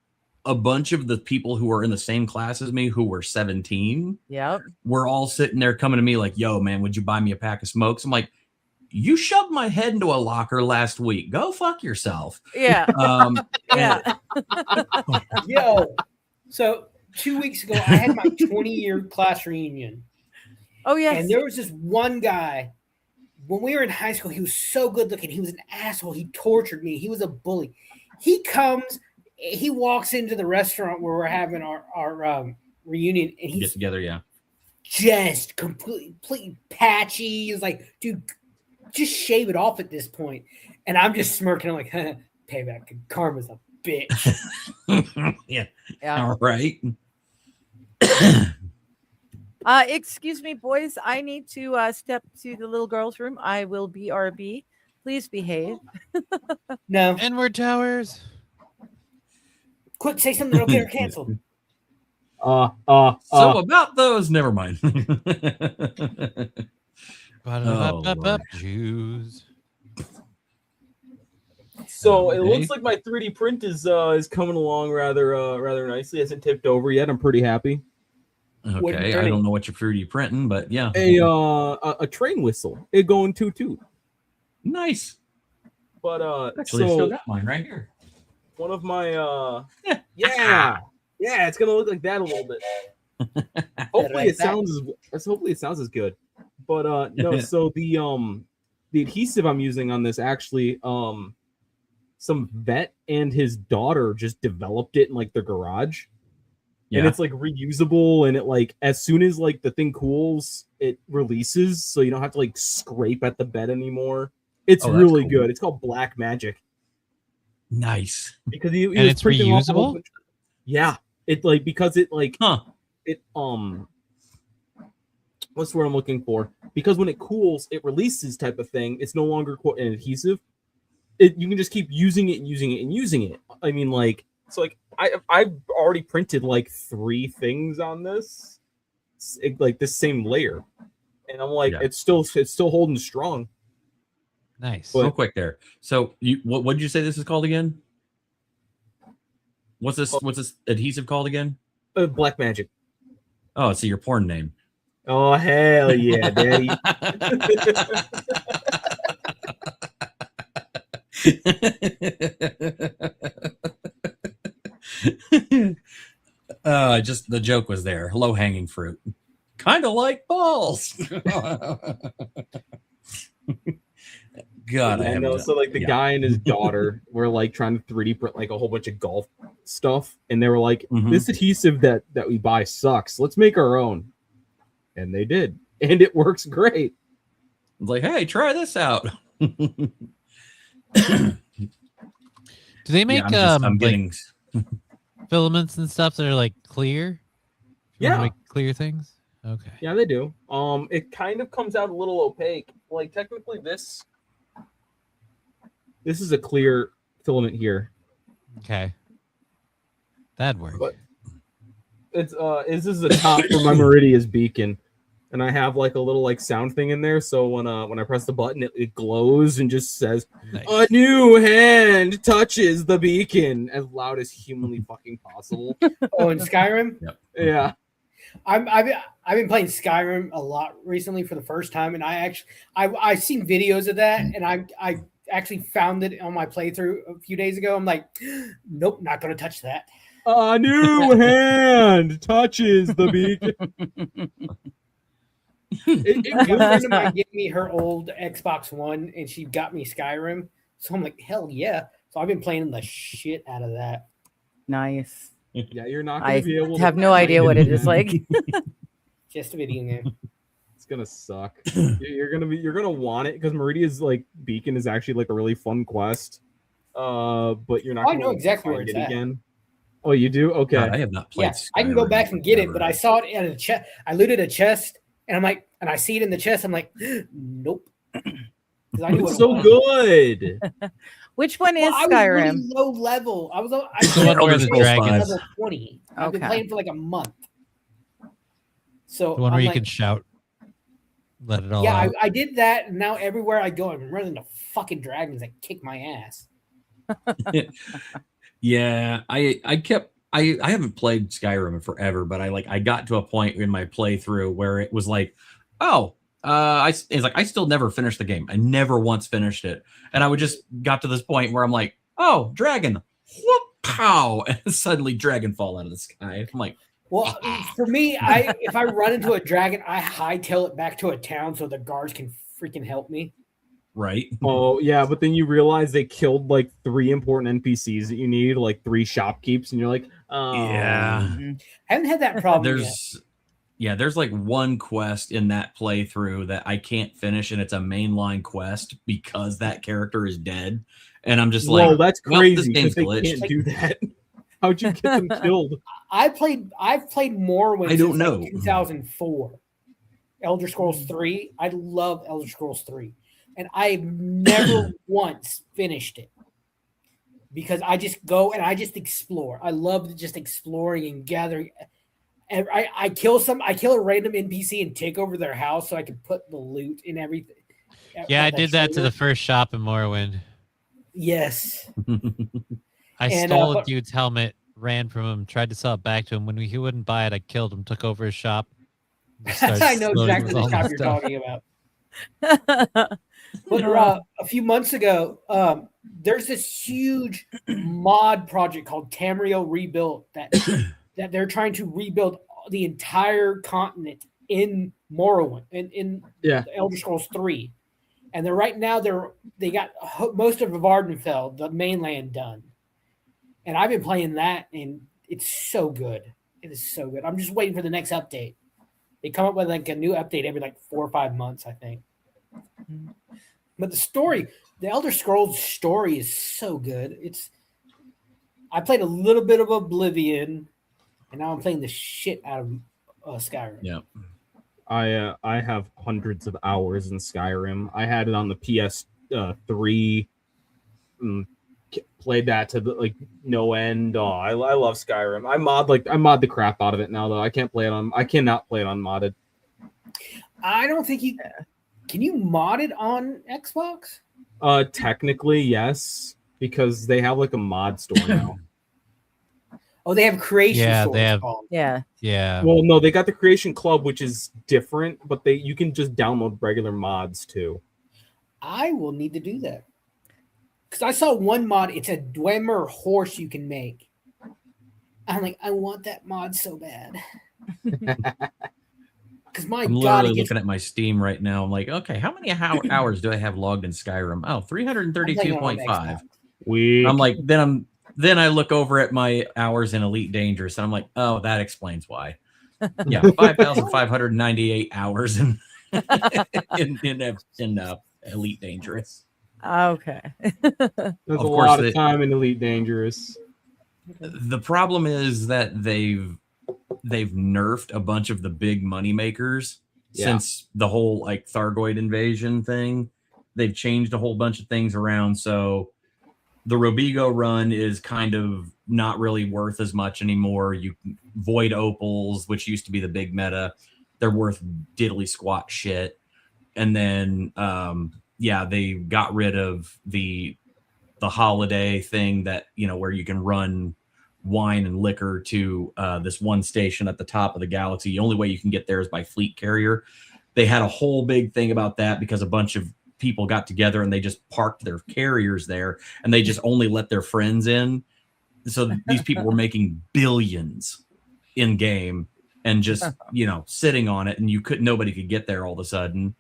a bunch of the people who were in the same class as me who were 17 were all sitting there coming to me like, "Yo, man, would you buy me a pack of smokes?" I'm like, "You shoved my head into a locker last week. Go fuck yourself." Yeah. Yo, so 2 weeks ago, I had my 20-year class reunion. Oh, yes. And there was this one guy. When we were in high school, he was so good looking. He was an asshole. He tortured me. He was a bully. He walks into the restaurant where we're having our reunion, and he get together, just completely patchy. He's like, "Dude, just shave it off at this point." And I'm just smirking. I'm like, "Payback. Karma's a bitch." Yeah. All right. Excuse me, boys. I need to step to the little girl's room. I will BRB. Please behave. No. N-word towers. Quick, say something that'll get her canceled. So about those, never mind. Jews. So it looks like my 3D print is coming along rather nicely. It hasn't tipped over yet. I'm pretty happy. Okay, I don't know what you're 3D printing, but yeah. A train whistle. It going toot toot. Nice. But actually, I still got mine right here. One of my yeah, it's gonna look like that a little bit. Hopefully it sounds as good. But no, so the adhesive I'm using on this actually some vet and his daughter just developed it in like their garage. Yeah. And it's like reusable, and it like as soon as like the thing cools, it releases, so you don't have to like scrape at the bed anymore. It's really cool. Good. It's called Black Magic. Nice. Because he and it's reusable. Yeah, it like because it like it what's the word I'm looking for? Because when it cools, it releases type of thing. It's no longer an adhesive. You can just keep using it and using it and using it. I mean, like so like I've already printed like 3 things on this, like this same layer, and I'm like, it's still holding strong. Nice. Real quick there. So what did you say this is called again? What's this adhesive called again? Black Magic. Oh, it's your porn name. Oh hell yeah, daddy. Just the joke was there. Low hanging fruit. Kind of like balls. God, I know. So like the guy and his daughter were like trying to 3D print like a whole bunch of golf stuff, and they were like, "This adhesive that we buy sucks. Let's make our own." And they did, and it works great. It's like, hey, try this out. Do they make I'm getting like filaments and stuff that are like clear? Yeah, make clear things. Okay. Yeah, they do. It kind of comes out a little opaque. Like technically, this is a clear filament here. Okay, that'd work. But this is the top for my Meridia's beacon, and I have like a little like sound thing in there. So when I press the button, it glows and just says, nice. "A new hand touches the beacon," as loud as humanly fucking possible. Oh, in Skyrim? Yep. Yeah. I've been playing Skyrim a lot recently for the first time, and I seen videos of that, and I actually found it on my playthrough a few days ago. I'm like, nope, not gonna touch that. A new hand touches the beacon. A friend of mine gave me her old Xbox One, and she got me Skyrim. So I'm like, hell yeah! So I've been playing the shit out of that. Nice. Yeah, you're not going to be able to have no idea what it is like. Just a video game. It's gonna suck. You're gonna want it because Meridia's like beacon is actually like a really fun quest. But you're not. I know exactly where it's at. Again. Oh, you do? Okay. God, I have not played. Yeah, I can go back and get it, but I saw it in a chest. I looted a chest, and I'm like, and I see it in the chest. I'm like, nope. It's so good. Which one is Skyrim? I was really low level. I where the dragons. Level 20. I've been playing for like a month. So the one where you can shout, let it all out. Yeah, I did that, and now everywhere I go, I'm running into fucking dragons that kick my ass. Yeah, I haven't played Skyrim in forever, but I got to a point in my playthrough where it was like, it's like I still never finished the game. I never once finished it, and I would just got to this point where I'm like, oh, dragon, whoop, pow, and suddenly dragon fall out of the sky. I'm like, well, for me, if I run into a dragon, I hightail it back to a town so the guards can freaking help me. Right. Oh yeah, but then you realize they killed like 3 important NPCs that you need, like 3 shopkeepers, and you're like, oh yeah. I haven't had that problem yet. There's like one quest in that playthrough that I can't finish, and it's a mainline quest because that character is dead. And I'm just like, that's crazy. This game's they glitched. Can't do that. How'd you get them killed? I've played Morrowind I don't since know. Like 2004. Elder Scrolls 3. I love Elder Scrolls 3. and I've never once finished it because I just go and I just explore. I love just exploring and gathering. And I kill a random NPC and take over their house so I can put the loot in everything. Yeah, I did that to the first shop in Morrowind. Yes. I stole a dude's helmet, ran from him, tried to sell it back to him. When he wouldn't buy it, I killed him, took over his shop. I know exactly the shop you're talking about. But a few months ago, there's this huge mod project called Tamriel Rebuilt that they're trying to rebuild the entire continent in Morrowind, in Elder Scrolls 3. And they got most of Vardenfell, the mainland, done. And I've been playing that, and it's so good. It is so good. I'm just waiting for the next update. They come up with like a new update every like 4 or 5 months, I think. But the Elder Scrolls story is so good. I played a little bit of Oblivion, and now I'm playing the shit out of Skyrim. Yeah. I have hundreds of hours in Skyrim. I had it on the PS3. Played that to no end. Oh, I love Skyrim. I mod the crap out of it now though. I cannot play it unmodded. I don't think you can. You mod it on Xbox? Technically yes, because they have like a mod store now. Oh, they have creation. Yeah, they have. Yeah. Well, no, they got the Creation Club, which is different, but you can just download regular mods too. I will need to do that because I saw one mod. It's a Dwemer horse you can make. I'm like, I want that mod so bad. Because I'm literally looking at my Steam right now. I'm like, okay, how many hours do I have logged in Skyrim? Oh, 332.5. I'm like, then I look over at my hours in Elite Dangerous, and I'm like, oh, that explains why. Yeah, 5,598 hours in Elite Dangerous. Okay. There's a lot of time in Elite Dangerous. The problem is that they've nerfed a bunch of the big money makers since the whole like Thargoid invasion thing. They've changed a whole bunch of things around, so the Robigo run is kind of not really worth as much anymore. Void Opals, which used to be the big meta, they're worth diddly squat shit. And then they got rid of the holiday thing that, where you can run wine and liquor to this one station at the top of the galaxy. The only way you can get there is by fleet carrier. They had a whole big thing about that because a bunch of people got together and they just parked their carriers there and they just only let their friends in. So these people were making billions in game and just, sitting on it, and nobody could get there all of a sudden.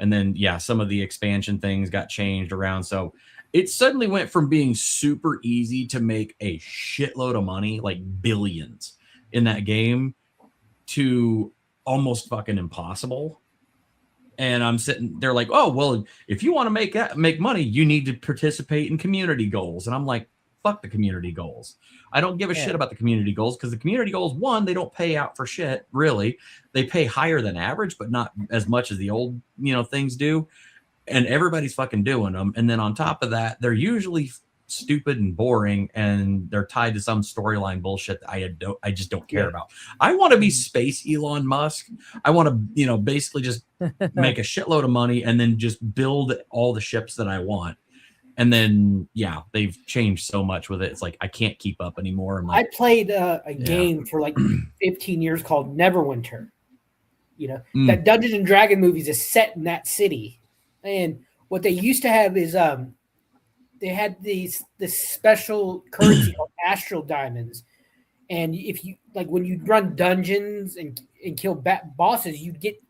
And then, some of the expansion things got changed around. So it suddenly went from being super easy to make a shitload of money, like billions in that game, to almost fucking impossible. And I'm sitting there like, oh, well, if you want to make money, you need to participate in community goals. And I'm like, fuck the community goals. I don't give a shit about the community goals because the community goals, one, they don't pay out for shit, really. They pay higher than average, but not as much as the old, things do. And everybody's fucking doing them. And then on top of that, they're usually stupid and boring, and they're tied to some storyline bullshit that I just don't care about. I want to be space Elon Musk. I want to, basically just make a shitload of money and then just build all the ships that I want. And then, they've changed so much with it. It's like, I can't keep up anymore. I played a game for like 15 years called Neverwinter. That Dungeons and Dragons movies is set in that city. And what they used to have is they had this special currency called astral diamonds, and if you when you run dungeons and kill bosses, you'd get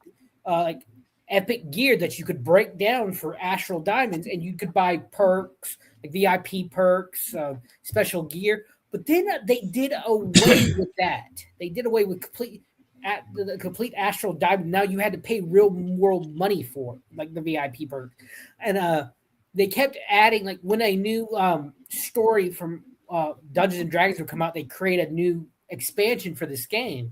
epic gear that you could break down for astral diamonds, and you could buy perks like VIP perks, special gear. But then they did away with that. They did away with the complete astral diamond. Now you had to pay real world money for like the VIP perk, and they kept adding when a new story from Dungeons and Dragons would come out, they create a new expansion for this game,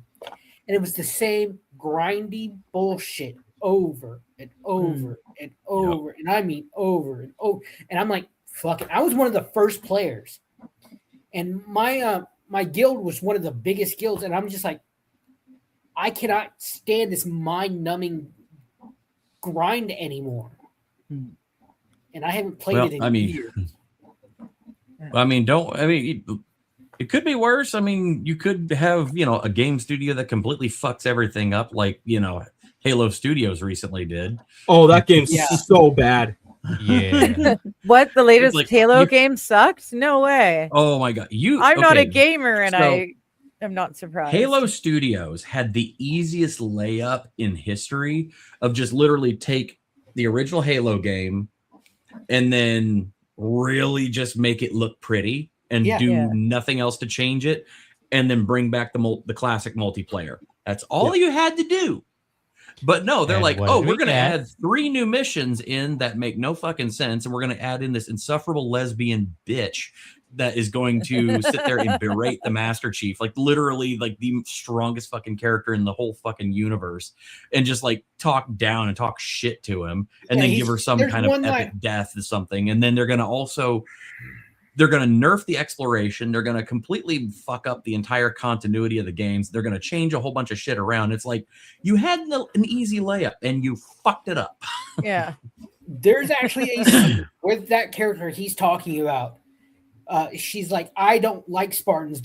and it was the same grindy bullshit over and over and over, and I mean over and over. And I'm like, fuck it. I was one of the first players, and my guild was one of the biggest guilds, and I'm just like, I cannot stand this mind-numbing grind anymore. And I haven't played it in years. It could be worse. I mean, you could have, a game studio that completely fucks everything up, like, Halo Studios recently did. Oh, that game's so bad. Yeah. What? The latest Halo game sucked? No way. Oh my god. I'm not a gamer, and I am not surprised. Halo Studios had the easiest layup in history of just literally take the original Halo game and then really just make it look pretty and do nothing else to change it, and then bring back the classic multiplayer. That's all you had to do. But no, they're like, we're going to add 3 new missions in that make no fucking sense, and we're going to add in this insufferable lesbian bitch that is going to sit there and berate the Master Chief, like literally like the strongest fucking character in the whole fucking universe, and just like talk down and talk shit to him, and then give her some kind of epic death or something. And then they're going to nerf the exploration. They're going to completely fuck up the entire continuity of the games. They're going to change a whole bunch of shit around. It's like you had an easy layup and you fucked it up. Yeah. There's actually a scene with that character he's talking about. She's like, I don't like Spartans.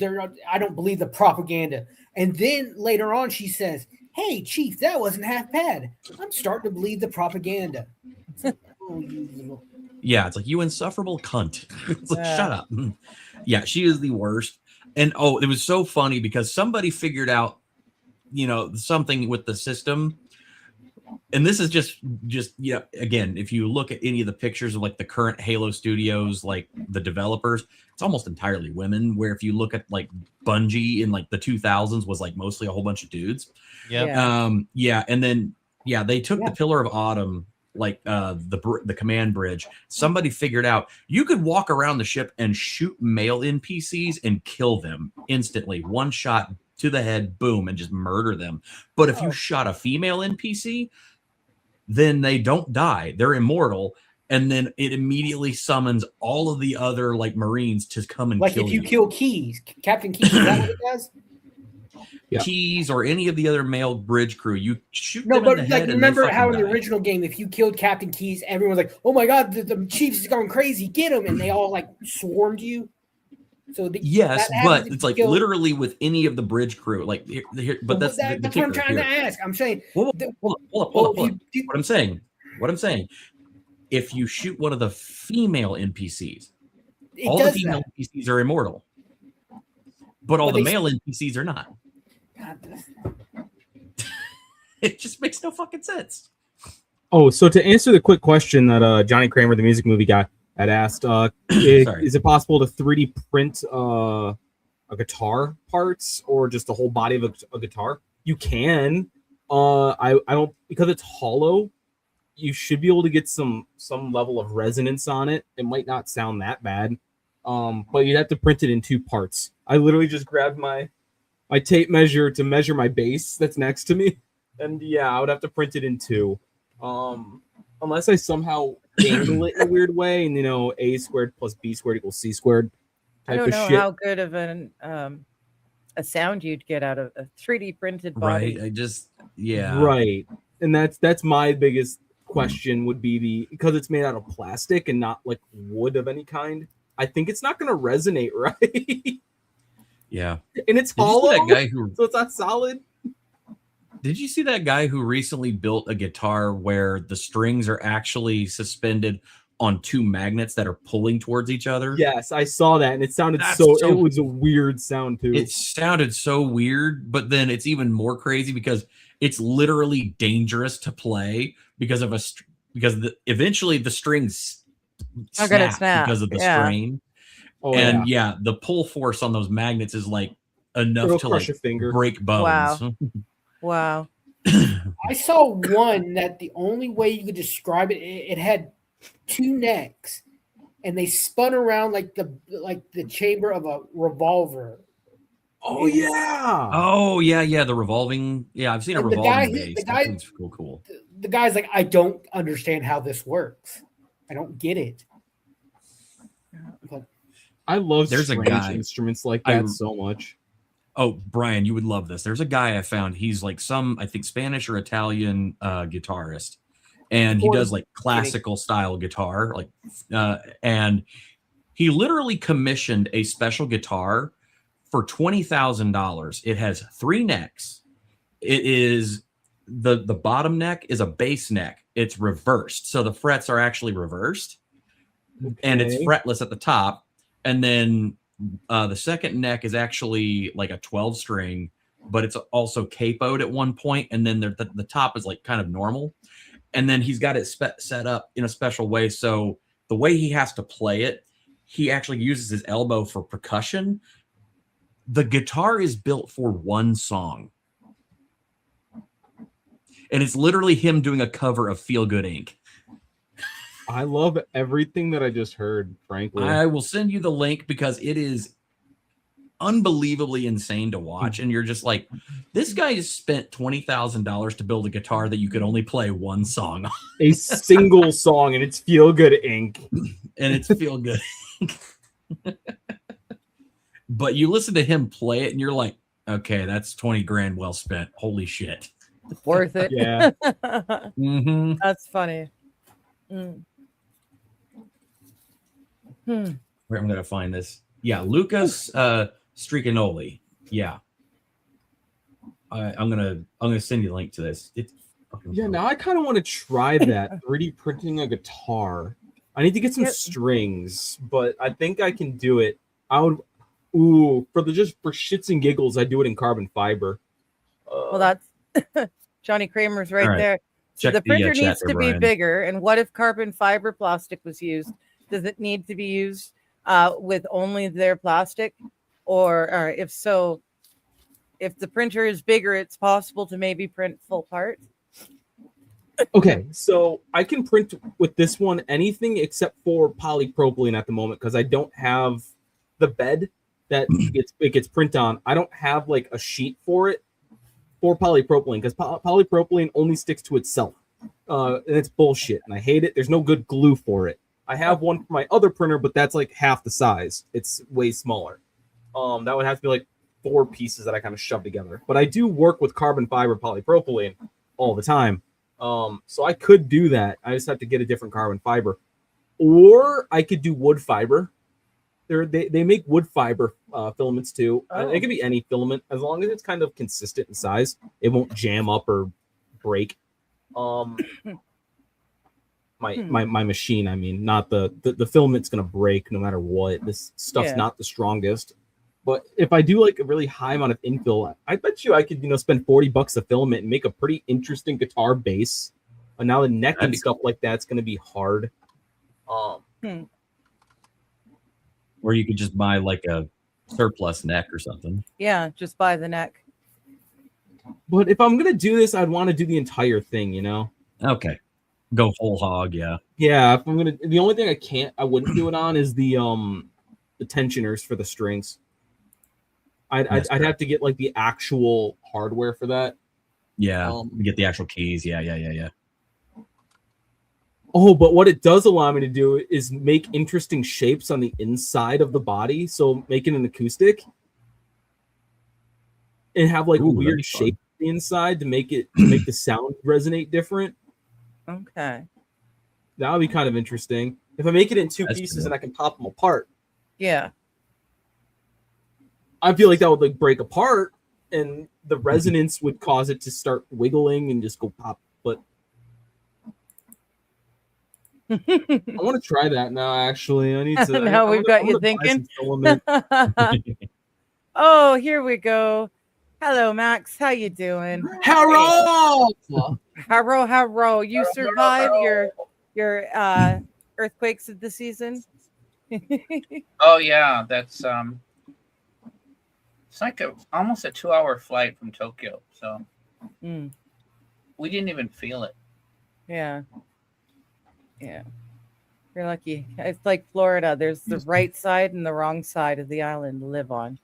I don't believe the propaganda. And then later on, she says, hey, Chief, that wasn't half bad. I'm starting to believe the propaganda. It's like, oh, you little... Yeah, it's like, you insufferable cunt. It's like, shut up. Yeah, she is the worst. And it was so funny because somebody figured out, something with the system. And this is just again, if you look at any of the pictures of like the current Halo Studios, like the developers, it's almost entirely women. Where if you look at like Bungie in like the 2000s was like mostly a whole bunch of dudes. Yeah. And then they took the Pillar of Autumn, like the command bridge. Somebody figured out you could walk around the ship and shoot male NPCs and kill them instantly, one shot to the head, boom, and just murder them. But if you shot a female NPC, then they don't die, they're immortal, and then it immediately summons all of the other like Marines to come and kill you. Like if you kill Keys, Captain Keys, is that what it does? Keys or any of the other male bridge crew, you shoot them but in the head. Like, remember how in the die. original game, if you killed Captain Keys, everyone's like, "Oh my god, the Chiefs is going crazy, get him!" And they all like swarmed you. So yes, but it's like literally with any of the bridge crew, like but that's what I'm trying to ask. I'm saying, hold up. What I'm saying, if you shoot one of the female NPCs, all the female NPCs are immortal, but all the male NPCs are not. It just makes no fucking sense. Oh, so to answer the quick question that Johnny Kramer, the music movie guy, had asked, is it possible to 3D print a guitar parts or just the whole body of a guitar? You can. I don't, because it's hollow. You should be able to get some level of resonance on it. It might not sound that bad, but you'd have to print it in 2 parts. I literally just grabbed my tape measure to measure my bass that's next to me, and I would have to print it in 2. Unless I somehow angle it in a weird way, and a squared plus b squared equals c squared. I don't know how good of a sound you'd get out of a 3D printed body. Right. Right, and that's my biggest question would be because it's made out of plastic and not like wood of any kind. I think it's not going to resonate right. Yeah, and it's hollow, so it's not solid. Did you see that guy who recently built a guitar where the strings are actually suspended on 2 magnets that are pulling towards each other? Yes, I saw that, and it sounded it was a weird sound too. It sounded so weird, but then it's even more crazy because it's literally dangerous to play because eventually the strings snap because of the strain. Oh, and the pull force on those magnets is like enough to like break bones. Wow. I saw one that the only way you could describe it had 2 necks, and they spun around like the chamber of a revolver. Oh yeah. Oh yeah. The revolving. Yeah, I've seen a revolving bass. That's cool. The guy's like, I don't understand how this works. I don't get it. But I love strange instruments like that so much. Oh, Brian, you would love this. There's a guy I found. He's like I think Spanish or Italian guitarist, and he does like classical style guitar, like, and he literally commissioned a special guitar for $20,000. It has 3 necks. It is the bottom neck is a bass neck. It's reversed, so the frets are actually reversed, and it's fretless at the top. And then the second neck is actually like a 12 string, but it's also capoed at one point, and then the top is like kind of normal. And then he's got it set up in a special way, so the way he has to play it, he actually uses his elbow for percussion. The guitar is built for one song. And it's literally him doing a cover of Feel Good Inc. I love everything that I just heard, frankly. I will send you the link because it is unbelievably insane to watch. And you're just like, this guy has spent $20,000 to build a guitar that you could only play one song on. A single song, and it's Feel Good Inc. And it's Feel Good Inc. But you listen to him play it and you're like, okay, that's 20 grand well spent. Holy shit. Worth it. Yeah. Mm-hmm. That's funny. Mm. Where I'm going to find this. Yeah. Lucas Stricanoli. Yeah. I'm going to send you a link to this. It's fucking cool. Now I kind of want to try that 3D printing a guitar. I need to get some strings, but I think I can do it. For shits and giggles, I do it in carbon fiber. Well, that's Johnny Kramer's right there. So the printer needs to be bigger. And what if carbon fiber plastic was used? Does it need to be used with only their plastic? Or if so, if the printer is bigger, it's possible to maybe print full parts? Okay, so I can print with this one anything except for polypropylene at the moment because I don't have the bed that it gets print on. I don't have like a sheet for it for polypropylene because polypropylene only sticks to itself, and it's bullshit, and I hate it. There's no good glue for it. I have one for my other printer, but that's like half the size. It's way smaller. That would have to be like 4 pieces that I kind of shove together. But I do work with carbon fiber polypropylene all the time. So I could do that. I just have to get a different carbon fiber, or I could do wood fiber. They make wood fiber filaments too. It could be any filament as long as it's kind of consistent in size. It won't jam up or break. My machine, I mean, not the filament's gonna break no matter what. This stuff's not the strongest. But if I do like a really high amount of infill, I bet you I could, spend $40 a filament and make a pretty interesting guitar base. And now the neck and stuff like that's gonna be hard. Or you could just buy like a surplus neck or something. Yeah, just buy the neck. But if I'm gonna do this, I'd want to do the entire thing, Okay. Go full hog, yeah. Yeah, if I'm gonna, the only thing I wouldn't do it on is the tensioners for the strings. I'd have to get like the actual hardware for that. Yeah, get the actual keys. Yeah. Oh, but what it does allow me to do is make interesting shapes on the inside of the body. So making an acoustic and have like a weird shape on the inside to make the sound resonate different. Okay. That would be kind of interesting. If I make it in 2 pieces and I can pop them apart. Yeah. I feel like that would like break apart and the resonance would cause it to start wiggling and just go pop. But I want to try that now, actually. I need to. Now we've got you thinking. Oh, here we go. Hello, Max. How you doing? Hello. You survived your earthquakes of the season? Oh yeah, that's it's like almost a 2-hour flight from Tokyo, so we didn't even feel it. Yeah. You're lucky. It's like Florida. There's the right side and the wrong side of the island to live on.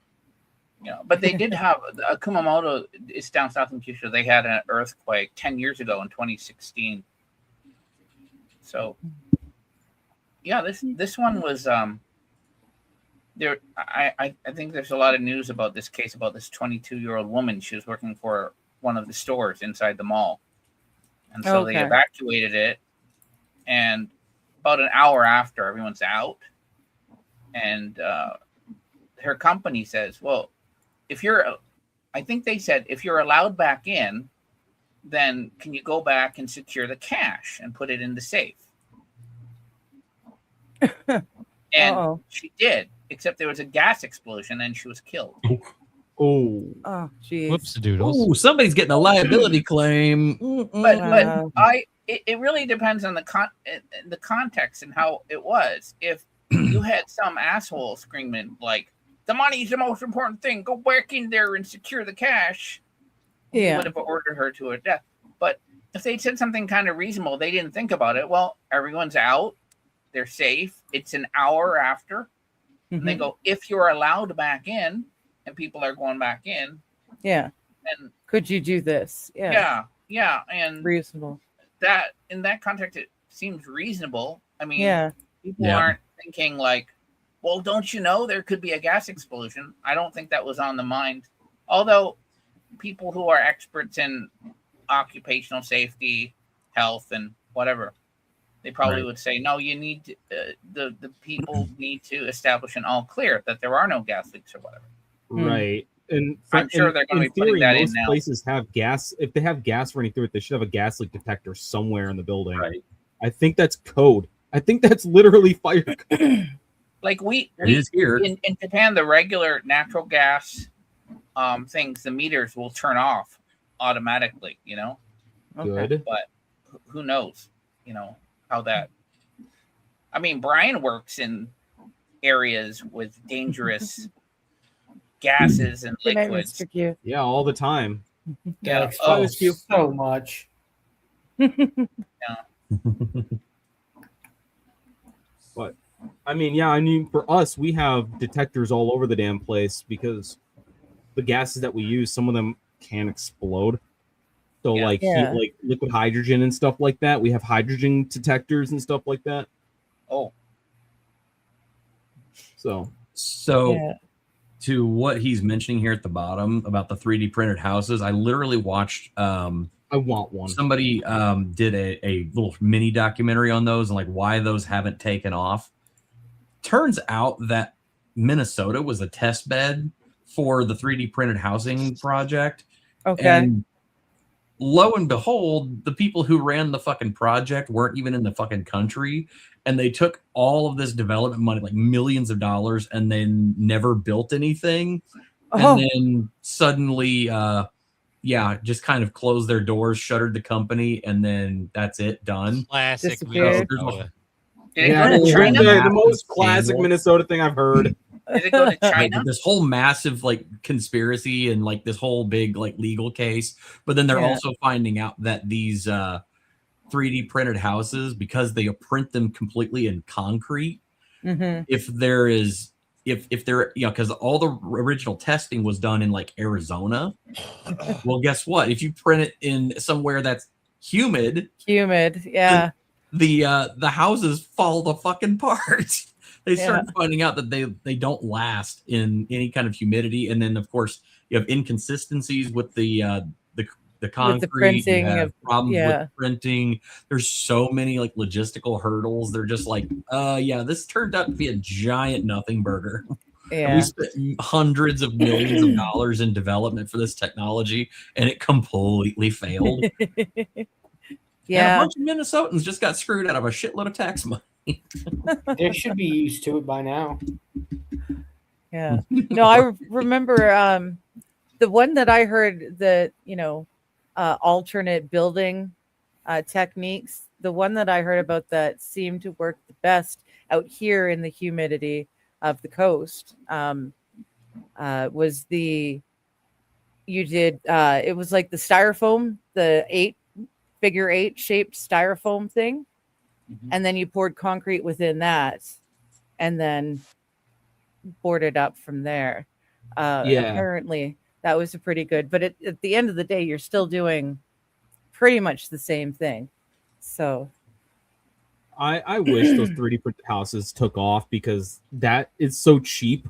But they did have Kumamoto. It's down south in Kyushu. They had an earthquake 10 years ago in 2016. So, yeah, this one was there. I think there's a lot of news about this case about this 22-year-old woman. She was working for one of the stores inside the mall, and so they evacuated it. And about an hour after, everyone's out, and her company says, "Well, I think they said if you're allowed back in, then can you go back and secure the cash and put it in the safe?" And she did, except there was a gas explosion and she was killed. Oh, geez. Whoops, doodles. Oh, somebody's getting a liability claim. But it really depends on the context and how it was. If you had some asshole screaming like, "The money's the most important thing. Go back in there and secure the cash," you would have ordered her to her death. But if they said something kind of reasonable, they didn't think about it. Well, everyone's out. They're safe. It's an hour after. And they go, if you're allowed back in and people are going back in. Yeah. And could you do this? Yeah. Yeah. And reasonable. That in that context, it seems reasonable. I mean, people aren't thinking like, well, don't you know there could be a gas explosion? I don't think that was on the mind. Although people who are experts in occupational safety, health, and whatever, they probably would say, no, you need to, the people need to establish an all clear that there are no gas leaks or whatever. Right. And I'm sure they're going to be putting that in now. Places have gas. If they have gas running through it, they should have a gas leak detector somewhere in the building. Right. I think that's code. I think that's literally fire code. Like we is here in Japan, the regular natural gas things, the meters will turn off automatically. Good. But who knows? How that. I mean, Brian works in areas with dangerous gases and liquids. Yeah, all the time. Yeah, so much. But I mean, for us, we have detectors all over the damn place because the gases that we use, some of them can explode. So like liquid hydrogen and stuff like that. We have hydrogen detectors and stuff like that. Oh. So to what he's mentioning here at the bottom about the 3D printed houses, I literally watched I want one. Somebody did a little mini documentary on those and like why those haven't taken off. Turns out that Minnesota was a test bed for the 3D printed housing project. Okay. And lo and behold, the people who ran the fucking project weren't even in the fucking country. And they took all of this development money, like millions of dollars, and then never built anything. And then suddenly, just kind of closed their doors, shuttered the company, and then that's it, done. Classic Minnesota. The most classic Minnesota thing I've heard. Did it go to China? Like, this whole massive like conspiracy and like this whole big like legal case, but then they're also finding out that these 3D printed houses, because they print them completely in concrete, if they're because all the original testing was done in like Arizona. Well, guess what? If you print it in somewhere that's humid, the houses fall the fucking apart. They start finding out that they don't last in any kind of humidity, and then of course you have inconsistencies with the concrete. With the printing, you have problems with printing. There's so many like logistical hurdles. They're just like, this turned out to be a giant nothing burger. Yeah, and we spent hundreds of millions of dollars in development for this technology, and it completely failed. And a bunch of Minnesotans just got screwed out of a shitload of tax money. They should be used to it by now. Yeah. No, I remember the one that I heard that, alternate building techniques. The one that I heard about that seemed to work the best out here in the humidity of the coast was it was like the styrofoam, the figure 8 shaped styrofoam thing. And then you poured concrete within that and then poured it up from there. Apparently, that was a pretty good. But at the end of the day, you're still doing pretty much the same thing. So I wish those 3D printed houses took off because that is so cheap.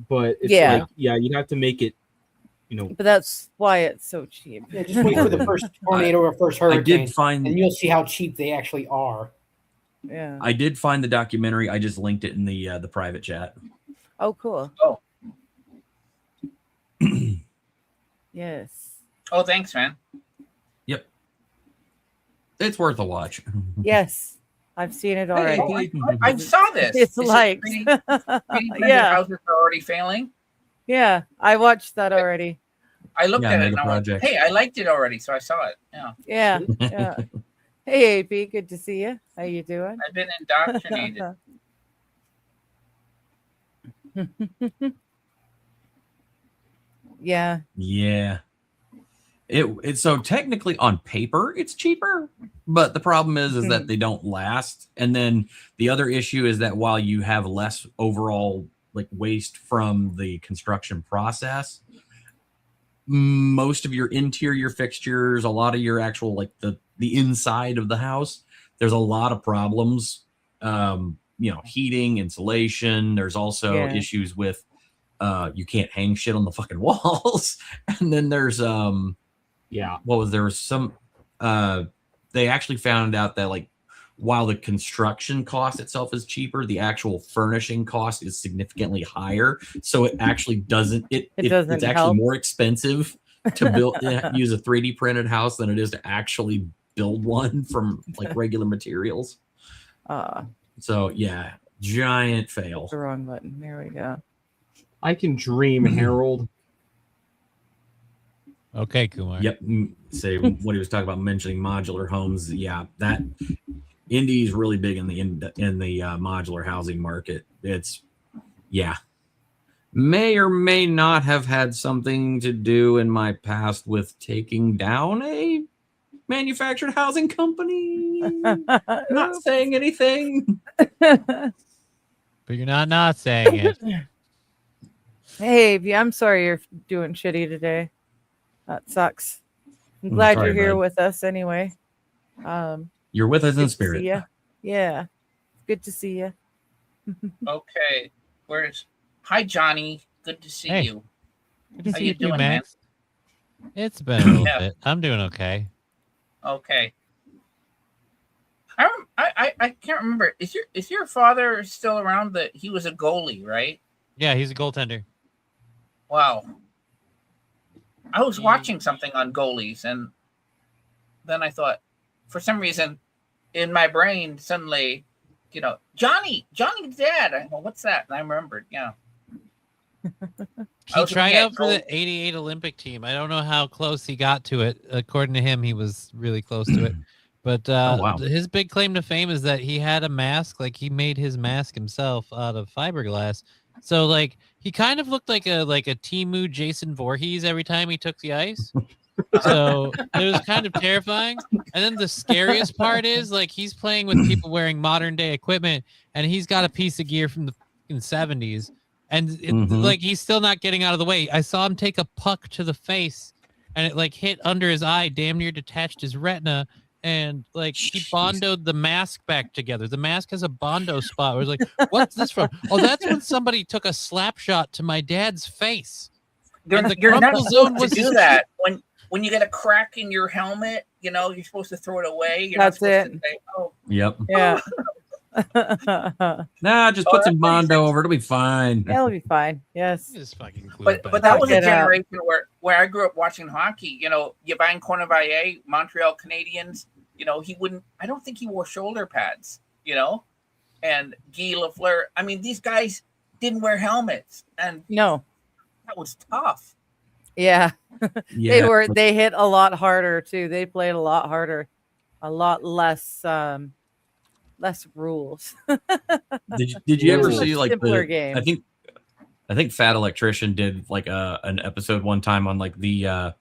But it's like, you'd have to make it, But that's why it's so cheap. Yeah, just wait for the first tornado or first hurricane, and you'll see how cheap they actually are. Yeah. I did find the documentary. I just linked it in the private chat. Oh, cool. Oh. Yes. Oh, thanks, man. Yep. It's worth a watch. Yes. I've seen it already. I saw this. It's like, yeah, houses are already failing. Yeah, I watched that already. I looked at it and I went, "Hey, I liked it already," so I saw it. Yeah. Yeah. Hey, AP, good to see you. How you doing? I've been indoctrinated. Yeah. Yeah. It's so technically on paper it's cheaper, but the problem is that they don't last. And then the other issue is that while you have less overall like waste from the construction process, most of your interior fixtures, a lot of your actual like the inside of the house, there's a lot of problems. Heating, insulation. There's also issues with you can't hang shit on the fucking walls. And then there's they actually found out that like while the construction cost itself is cheaper, the actual furnishing cost is significantly higher. So it actually doesn't it's actually help. More expensive to build use a 3D printed house than it is to actually build one from like regular materials. So yeah, giant fail. The wrong button. There we go. I can dream, Harold. Okay, Kumar. Yep. Say what he was talking about, mentioning modular homes. Yeah, that Indy is really big in the modular housing market. It's may or may not have had something to do in my past with taking down a manufactured housing company. Not saying anything. But you're not saying it. Hey, I'm sorry you're doing shitty today. That sucks. I'm glad you're here with us anyway. You're with us in spirit. Yeah. Good to see you. Okay. Hi, Johnny. Good to see you. Good to see you doing, Max? Man? It's been a little bit. I'm doing okay. Okay. I can't remember. Is your father still around? He was a goalie, right? Yeah, he's a goaltender. Wow. I was watching something on goalies, and then I thought, for some reason, in my brain, suddenly, Johnny's dad. I go, what's that? And I remembered, He tried out for the '88 Olympic team. I don't know how close he got to it. According to him, he was really close to it. But his big claim to fame is that he had a mask. Like he made his mask himself out of fiberglass. So like he kind of looked like a Temu Jason Voorhees every time he took the ice. So it was kind of terrifying. And then the scariest part is like he's playing with people wearing modern day equipment, and he's got a piece of gear from the 70s, and like he's still not getting out of the way. I saw him take a puck to the face, and it like hit under his eye, damn near detached his retina. And like he bondoed the mask back together. The mask has a bondo spot. Where it's like, what's this from? Oh, that's when somebody took a slap shot to my dad's face. You're not supposed to do that. When you get a crack in your helmet, you're supposed to throw it away. You're that's not supposed it. To say, oh. Yep. Yeah. Nah, just put some bondo over. It'll be fine. It'll be fine. Yes. Just fucking but that was a generation where I grew up watching hockey. Yvan Cornevalier, Montreal Canadiens. I don't think he wore shoulder pads. And Guy Lafleur. I mean, these guys didn't wear helmets, and no, that was tough. Yeah. They hit a lot harder too. They played a lot harder, a lot less rules. Did you ever see like simpler game? I think Fat Electrician did like an episode one time on like the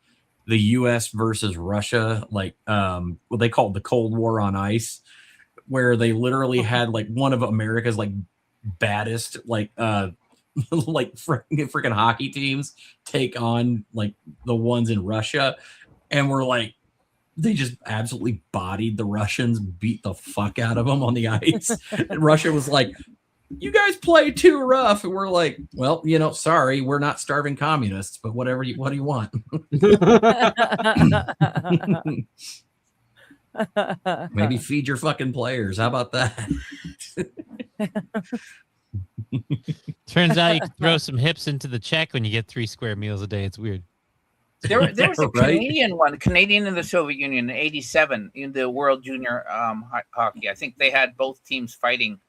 US versus Russia, like what they called the Cold War on ice, where they literally had like one of America's like baddest like like freaking hockey teams take on like the ones in Russia, and we're like, they just absolutely bodied the Russians, beat the fuck out of them on the ice. And Russia was like, you guys play too rough. And we're like, well, sorry, we're not starving communists, but what do you want? Maybe feed your fucking players. How about that? Turns out you can throw some hips into the check when you get 3 square meals a day. It's weird. There was a Canadian one, Canadian in the Soviet Union in '87 in the World Junior Hockey. I think they had both teams fighting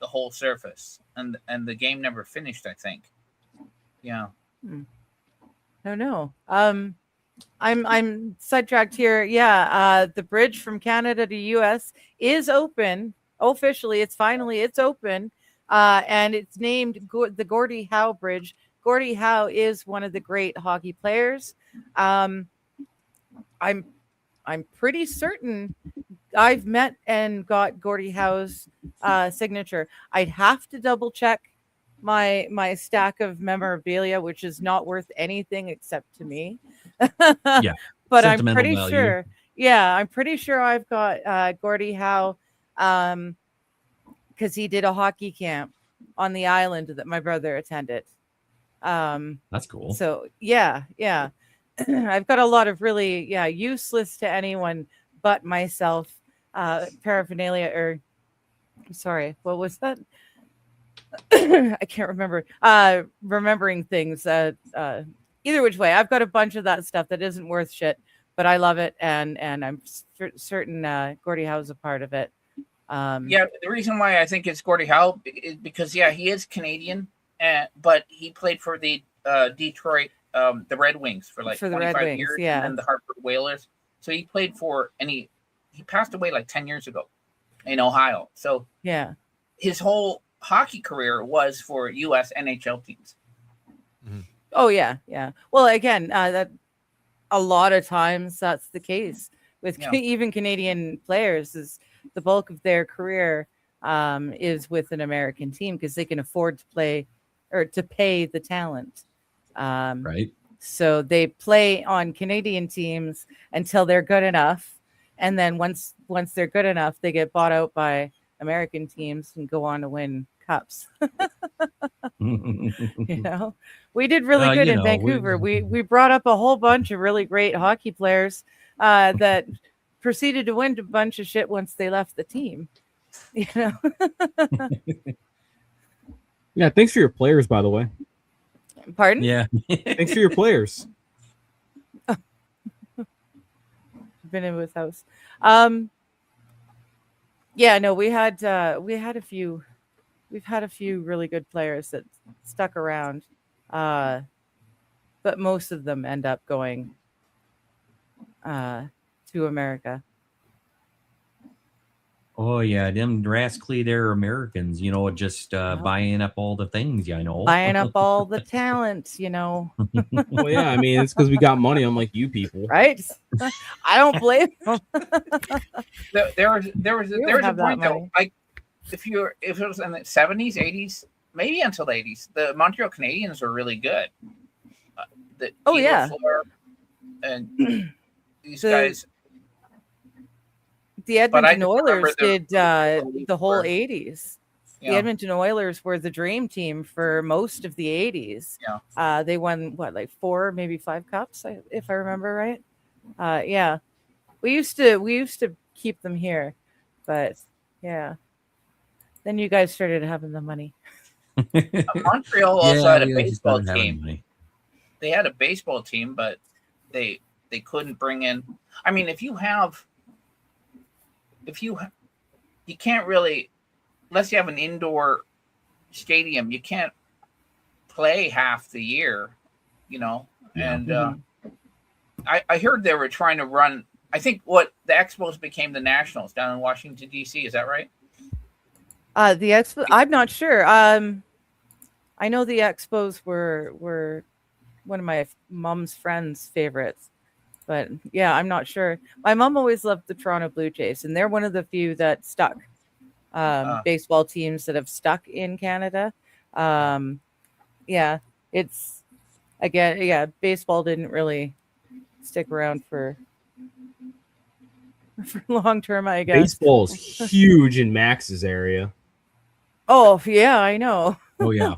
the whole surface, and the game never finished. I think. Yeah. No. I'm sidetracked here. Yeah. The bridge from Canada to US is open officially. It's open. And it's named the Gordie Howe Bridge. Gordie Howe is one of the great hockey players. I'm pretty certain I've met and got Gordie Howe's signature. I'd have to double check my stack of memorabilia, which is not worth anything except to me. Yeah, but I'm pretty sure. Yeah, I'm pretty sure I've got Gordie Howe because he did a hockey camp on the island that my brother attended. That's cool. So yeah. I've got a lot of really useless to anyone but myself paraphernalia, or sorry, what was that? I can't remember. Remembering things. Either which way, I've got a bunch of that stuff that isn't worth shit, but I love it, and I'm certain Gordie Howe's a part of it. The reason why I think it's Gordie Howe is because he is Canadian, but he played for the Detroit, the Red Wings for 25 years, and then the Hartford Whalers. So he played for, and he passed away like 10 years ago in Ohio. So his whole hockey career was for U.S. NHL teams. Mm-hmm. Oh yeah. Well, again, that a lot of times that's the case with even Canadian players. Is the bulk of their career is with an American team because they can afford to play or to pay the talent. Right. So they play on Canadian teams until they're good enough, and then once they're good enough, they get bought out by American teams and go on to win cups. We did really good in Vancouver. We brought up a whole bunch of really great hockey players that proceeded to win a bunch of shit once they left the team. Yeah, thanks for your players, by the way. Pardon? Yeah. Thanks for your players. Been in with house. We had a few. We've had a few really good players that stuck around, but most of them end up going to America. Oh yeah, them rascally they're Americans, just buying up all the things, buying up all the talent, Well, yeah, I mean it's because we got money, unlike you people, right? I don't blame them. there was a point though, like if it was in the 70s, 80s, maybe until the 80s, the Montreal Canadiens were really good. And these guys. The Edmonton Oilers did the whole 80s. Yeah. The Edmonton Oilers were the dream team for most of the 80s. Yeah. They won, 4, maybe 5 cups, if I remember right. Yeah. We used to keep them here, but yeah. Then you guys started having the money. Montreal also had a baseball team. They had a baseball team, but they couldn't bring in. I mean, you can't really, unless you have an indoor stadium, you can't play half the year, And I heard they were trying to run. I think what the Expos became the Nationals down in Washington D.C. Is that right? The Expos. I'm not sure. I know the Expos were one of my mom's friends' favorites. But yeah, I'm not sure. My mom always loved the Toronto Blue Jays, and they're one of the few that stuck. Baseball teams that have stuck in Canada. yeah, it's again, yeah, baseball didn't really stick around for long term, I guess. Baseball's huge in Max's area. Oh, yeah, I know. Oh, yeah.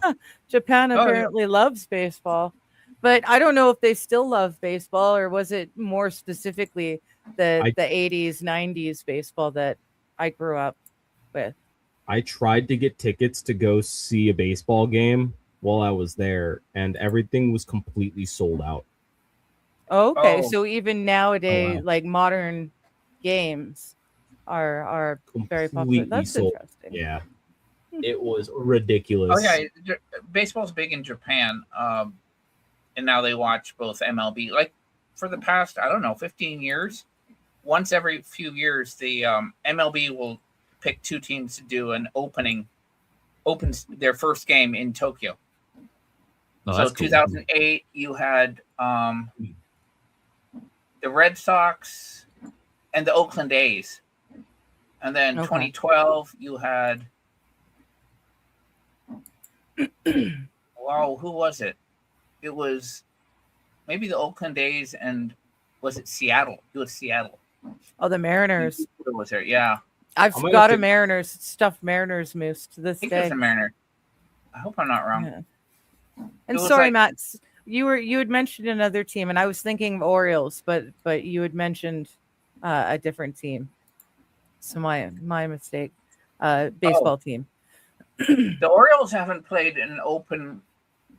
Japan apparently loves baseball, but I don't know if they still love baseball, or was it more specifically the 80s, 90s baseball that I grew up with. I tried to get tickets to go see a baseball game while I was there, and everything was completely sold out. Okay, so even nowadays, like modern games are very popular. That's interesting. Yeah, it was ridiculous. Oh yeah, baseball's big in Japan, and now they watch both MLB. Like for the past, I don't know, 15 years, once every few years, the MLB will pick two teams to do an opens their first game in Tokyo. So 2008, you had the Red Sox and the Oakland A's. And then 2012, you had wow, who was it? It was maybe the Oakland A's and was it Seattle? It was Seattle. Oh, the Mariners. Who was there? Yeah. I've got a Mariners stuffed Mariners moose to this day. It's a Mariner. I hope I'm not wrong. Yeah. And sorry, Max, you had mentioned another team, and I was thinking Orioles, but you had mentioned a different team. So my mistake. Baseball team. The Orioles haven't played an open,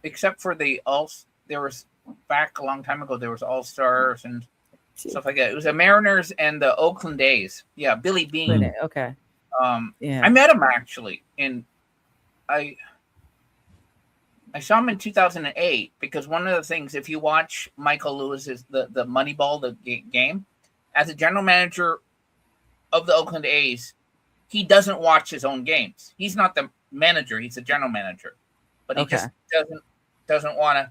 except for there was back a long time ago. There was All Stars and stuff like that. It was the Mariners and the Oakland A's. Yeah, Billy Beane. Okay. Yeah. I met him actually, and I saw him in 2008 because one of the things, if you watch Michael Lewis's the Moneyball, the game, as a general manager of the Oakland A's, he doesn't watch his own games. He's not the manager; he's the general manager, but he just doesn't want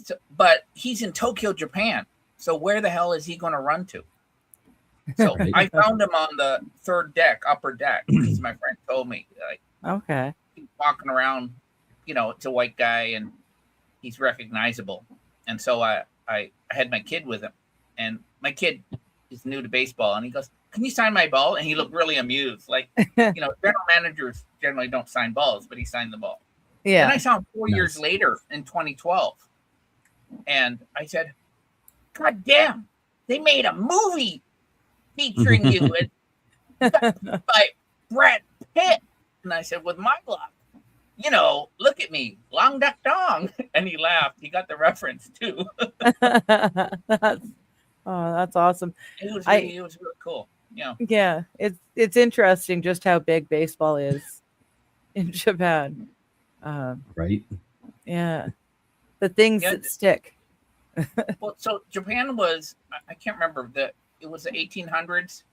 to. But he's in Tokyo, Japan. So where the hell is he going to run to? So I found him on the third deck, upper deck, because my friend told me. Like, he's walking around, it's a white guy and he's recognizable. And so I had my kid with him, and my kid is new to baseball, and he goes, "Can you sign my ball?" And he looked really amused. Like, general managers generally don't sign balls, but he signed the ball. Yeah. And I saw him 4 years later in 2012, and I said, "God damn, they made a movie featuring you by Brad Pitt." And I said, "With my luck, look at me, long duck dong." And he laughed. He got the reference too. That's awesome. It was really cool. Yeah. Yeah, it's interesting just how big baseball is in Japan. Right. Yeah. The things that stick. Well, so Japan was, I can't remember, it was the 1800s.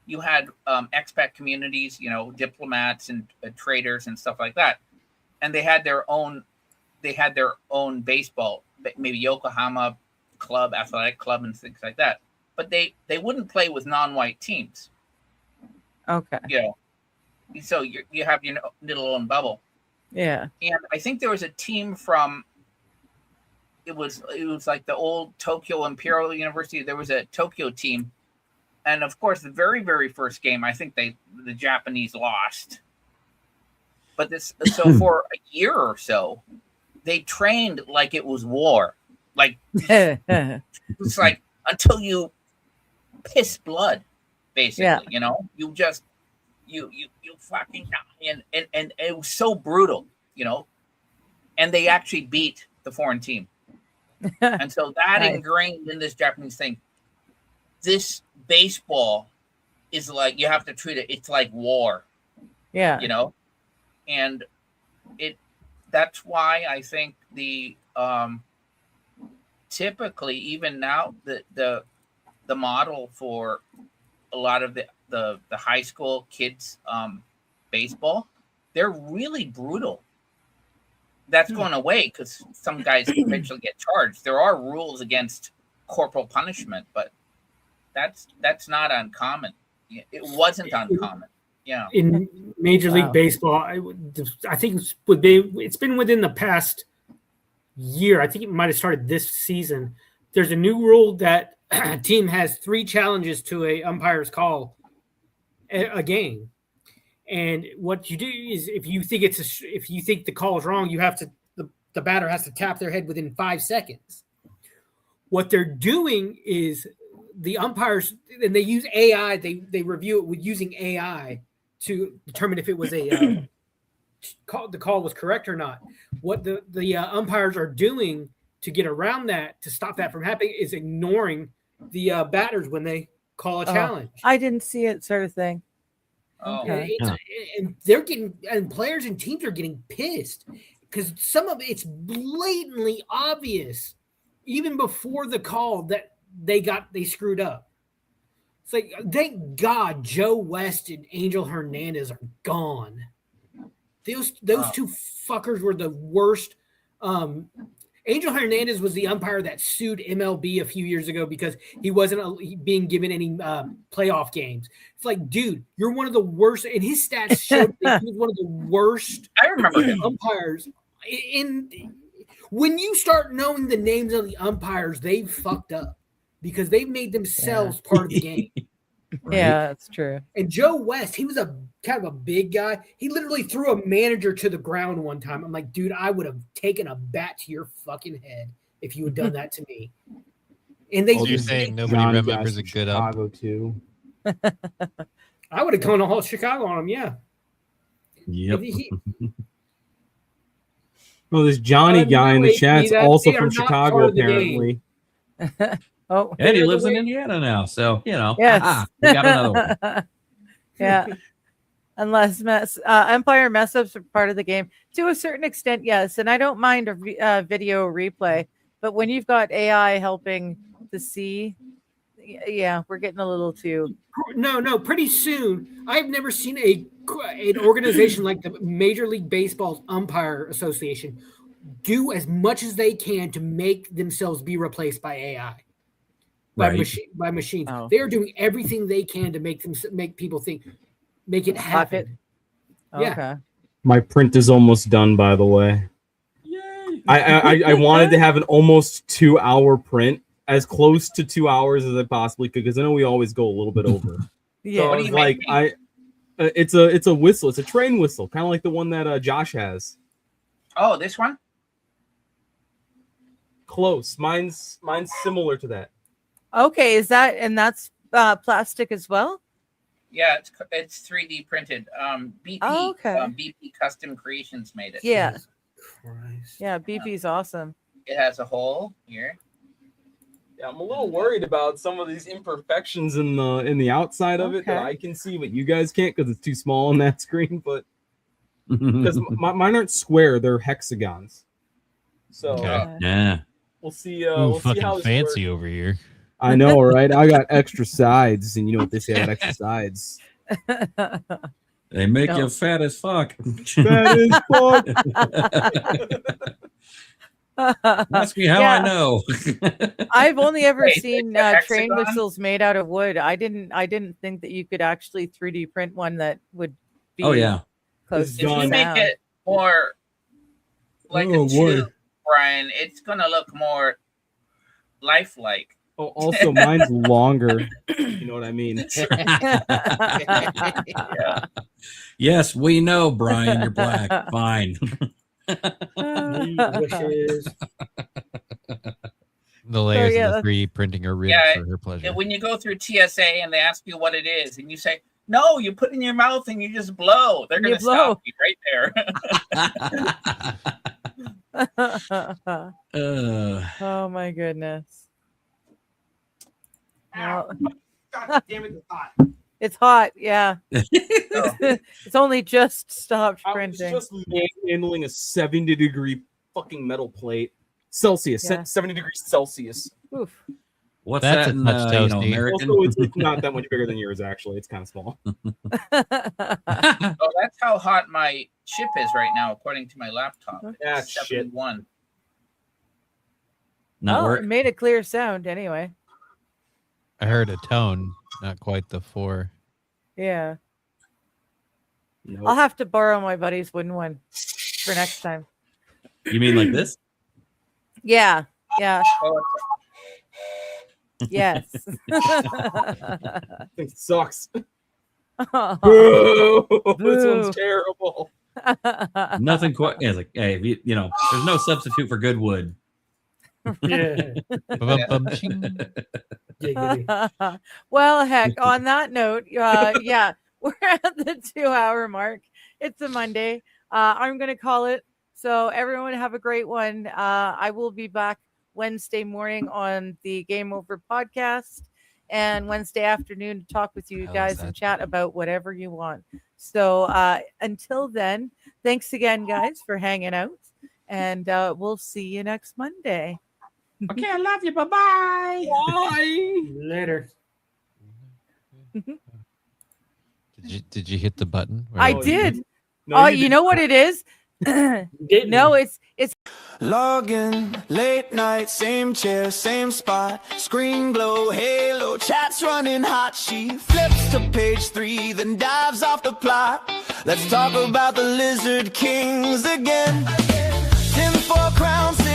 You had expat communities, diplomats and traders and stuff like that. And they had their own baseball, maybe Yokohama club, athletic club and things like that. But they wouldn't play with non-white teams. Okay. So you have your little own bubble. Yeah. And I think there was a team from, it was like the old Tokyo Imperial University. There was a Tokyo team. And of course, the very, very first game, I think the Japanese lost. But so for a year or so, they trained like it was war. Like, it's like until you piss blood, basically, you just, you fucking die. And it was so brutal, and they actually beat the foreign team. And so that ingrained in this Japanese thing. This baseball is like, you have to treat it, it's like war. Yeah. And that's why I think the typically even now the model for a lot of the high school kids baseball, they're really brutal. That's going away because some guys eventually get charged. There are rules against corporal punishment, but that's not uncommon. It wasn't uncommon. Yeah. In Major League Baseball, I think it's been within the past year. I think it might have started this season. There's a new rule that a team has 3 challenges to a umpire's call a game. And what you do is if you think the call is wrong, you have to the batter has to tap their head within 5 seconds. What they're doing is the umpires, and they use AI, they review it with using AI to determine if it was the call was correct or not. What the umpires are doing to get around that, to stop that from happening, is ignoring the batters when they call a challenge. I didn't see it, sort of thing. Okay. And they're getting, and players and teams are getting pissed because some of it's blatantly obvious, even before the call, that they screwed up. It's like, thank God Joe West and Angel Hernandez are gone. Those two fuckers were the worst. Angel Hernandez was the umpire that sued MLB a few years ago because he wasn't being given any playoff games. It's like, dude, you're one of the worst, and his stats showed that he was one of the worst. I remember him. Umpires. When you start knowing the names of the umpires, they've fucked up because they've made themselves part of the game. Right? Yeah, that's true. And Joe West, he was a kind of a big guy. He literally threw a manager to the ground one time. I'm like, dude, I would have taken a bat to your fucking head if you had done that to me. And you're saying nobody remembers a good Chicago too. I would have gone all Chicago on him, yeah. Yep. Well, this Johnny guy in the chat's also from Chicago, apparently. Oh, and he lives in Indiana now, so yes. We got another one. Yeah, unless umpire mess ups are part of the game to a certain extent, yes. And I don't mind a video replay, but when you've got AI helping to see, yeah, we're getting a little too. No. Pretty soon, I've never seen an organization like the Major League Baseball's Umpire Association do as much as they can to make themselves be replaced by AI. By machines. Oh. They are doing everything they can to make people make it happen. Okay. Yeah. My print is almost done, by the way. Yay! I wanted to have an almost 2-hour print, as close to 2 hours as I possibly could, because I know we always go a little bit over. Yeah. So I was like, it's a whistle. It's a train whistle, kind of like the one that Josh has. Oh, this one? Close. Mine's similar to that. Okay, that's plastic as well? Yeah, it's 3D printed. BP, BP Custom Creations made it. Yeah. Yeah, BP's awesome. It has a hole here. Yeah, I'm a little worried about some of these imperfections in the outside of it that I can see, but you guys can't because it's too small on that screen. But because mine aren't square, they're hexagons. So yeah, we'll see. We'll see how this fancy works. Over here. I know, right? I got extra sides, and you know what they say about extra sides. They make you fat as fuck. Fat as fuck. Ask me how I know. I've only ever seen train whistles made out of wood. I didn't think that you could actually 3D print one that would be close to if you make it more like a tube, Brian, it's gonna look more lifelike. Oh, also mine's longer. You know what I mean? Yeah. Yes, we know, Brian. You're black. Fine. Wishes. The layers of the 3D printing are real for her pleasure. When you go through TSA and they ask you what it is, and you say, "No, you put it in your mouth and you just blow," they're going to stop you right there. Oh my goodness! Well, God damn it! It's hot. It's hot, yeah. It's only just stopped printing. I was just handling a 70-degree fucking metal plate. Celsius, 70 degrees Celsius. Oof. What's that in American? Also, it's not that much bigger than yours, actually. It's kind of small. Oh, that's how hot my chip is right now, according to my laptop. Yeah, 71. It made a clear sound anyway. I heard a tone, not quite the 4. Yeah. Nope. I'll have to borrow my buddy's wooden one for next time. You mean like this? Yeah. Yeah. Oh, Yes. It sucks. Boo! This one's terrible. Nothing quite. Yeah, it's like, hey, you know, there's no substitute for good wood. Yeah. Well, heck, on that note, yeah, we're at the 2-hour mark. It's a Monday. I'm going to call it. So everyone have a great one. I will be back Wednesday morning on the Game Over podcast and Wednesday afternoon to talk with you guys and chat about whatever you want. So until then, thanks again, guys, for hanging out. And we'll see you next Monday. Okay, I love you. Bye-bye. Bye. Later. Did you hit the button? I did. No, you know what it is? No, it's Login, late night, same chair, same spot. Screen glow, halo, chat's running hot. She flips to page 3, then dives off the plot. Let's talk about the Lizard Kings again. 10 for crowns.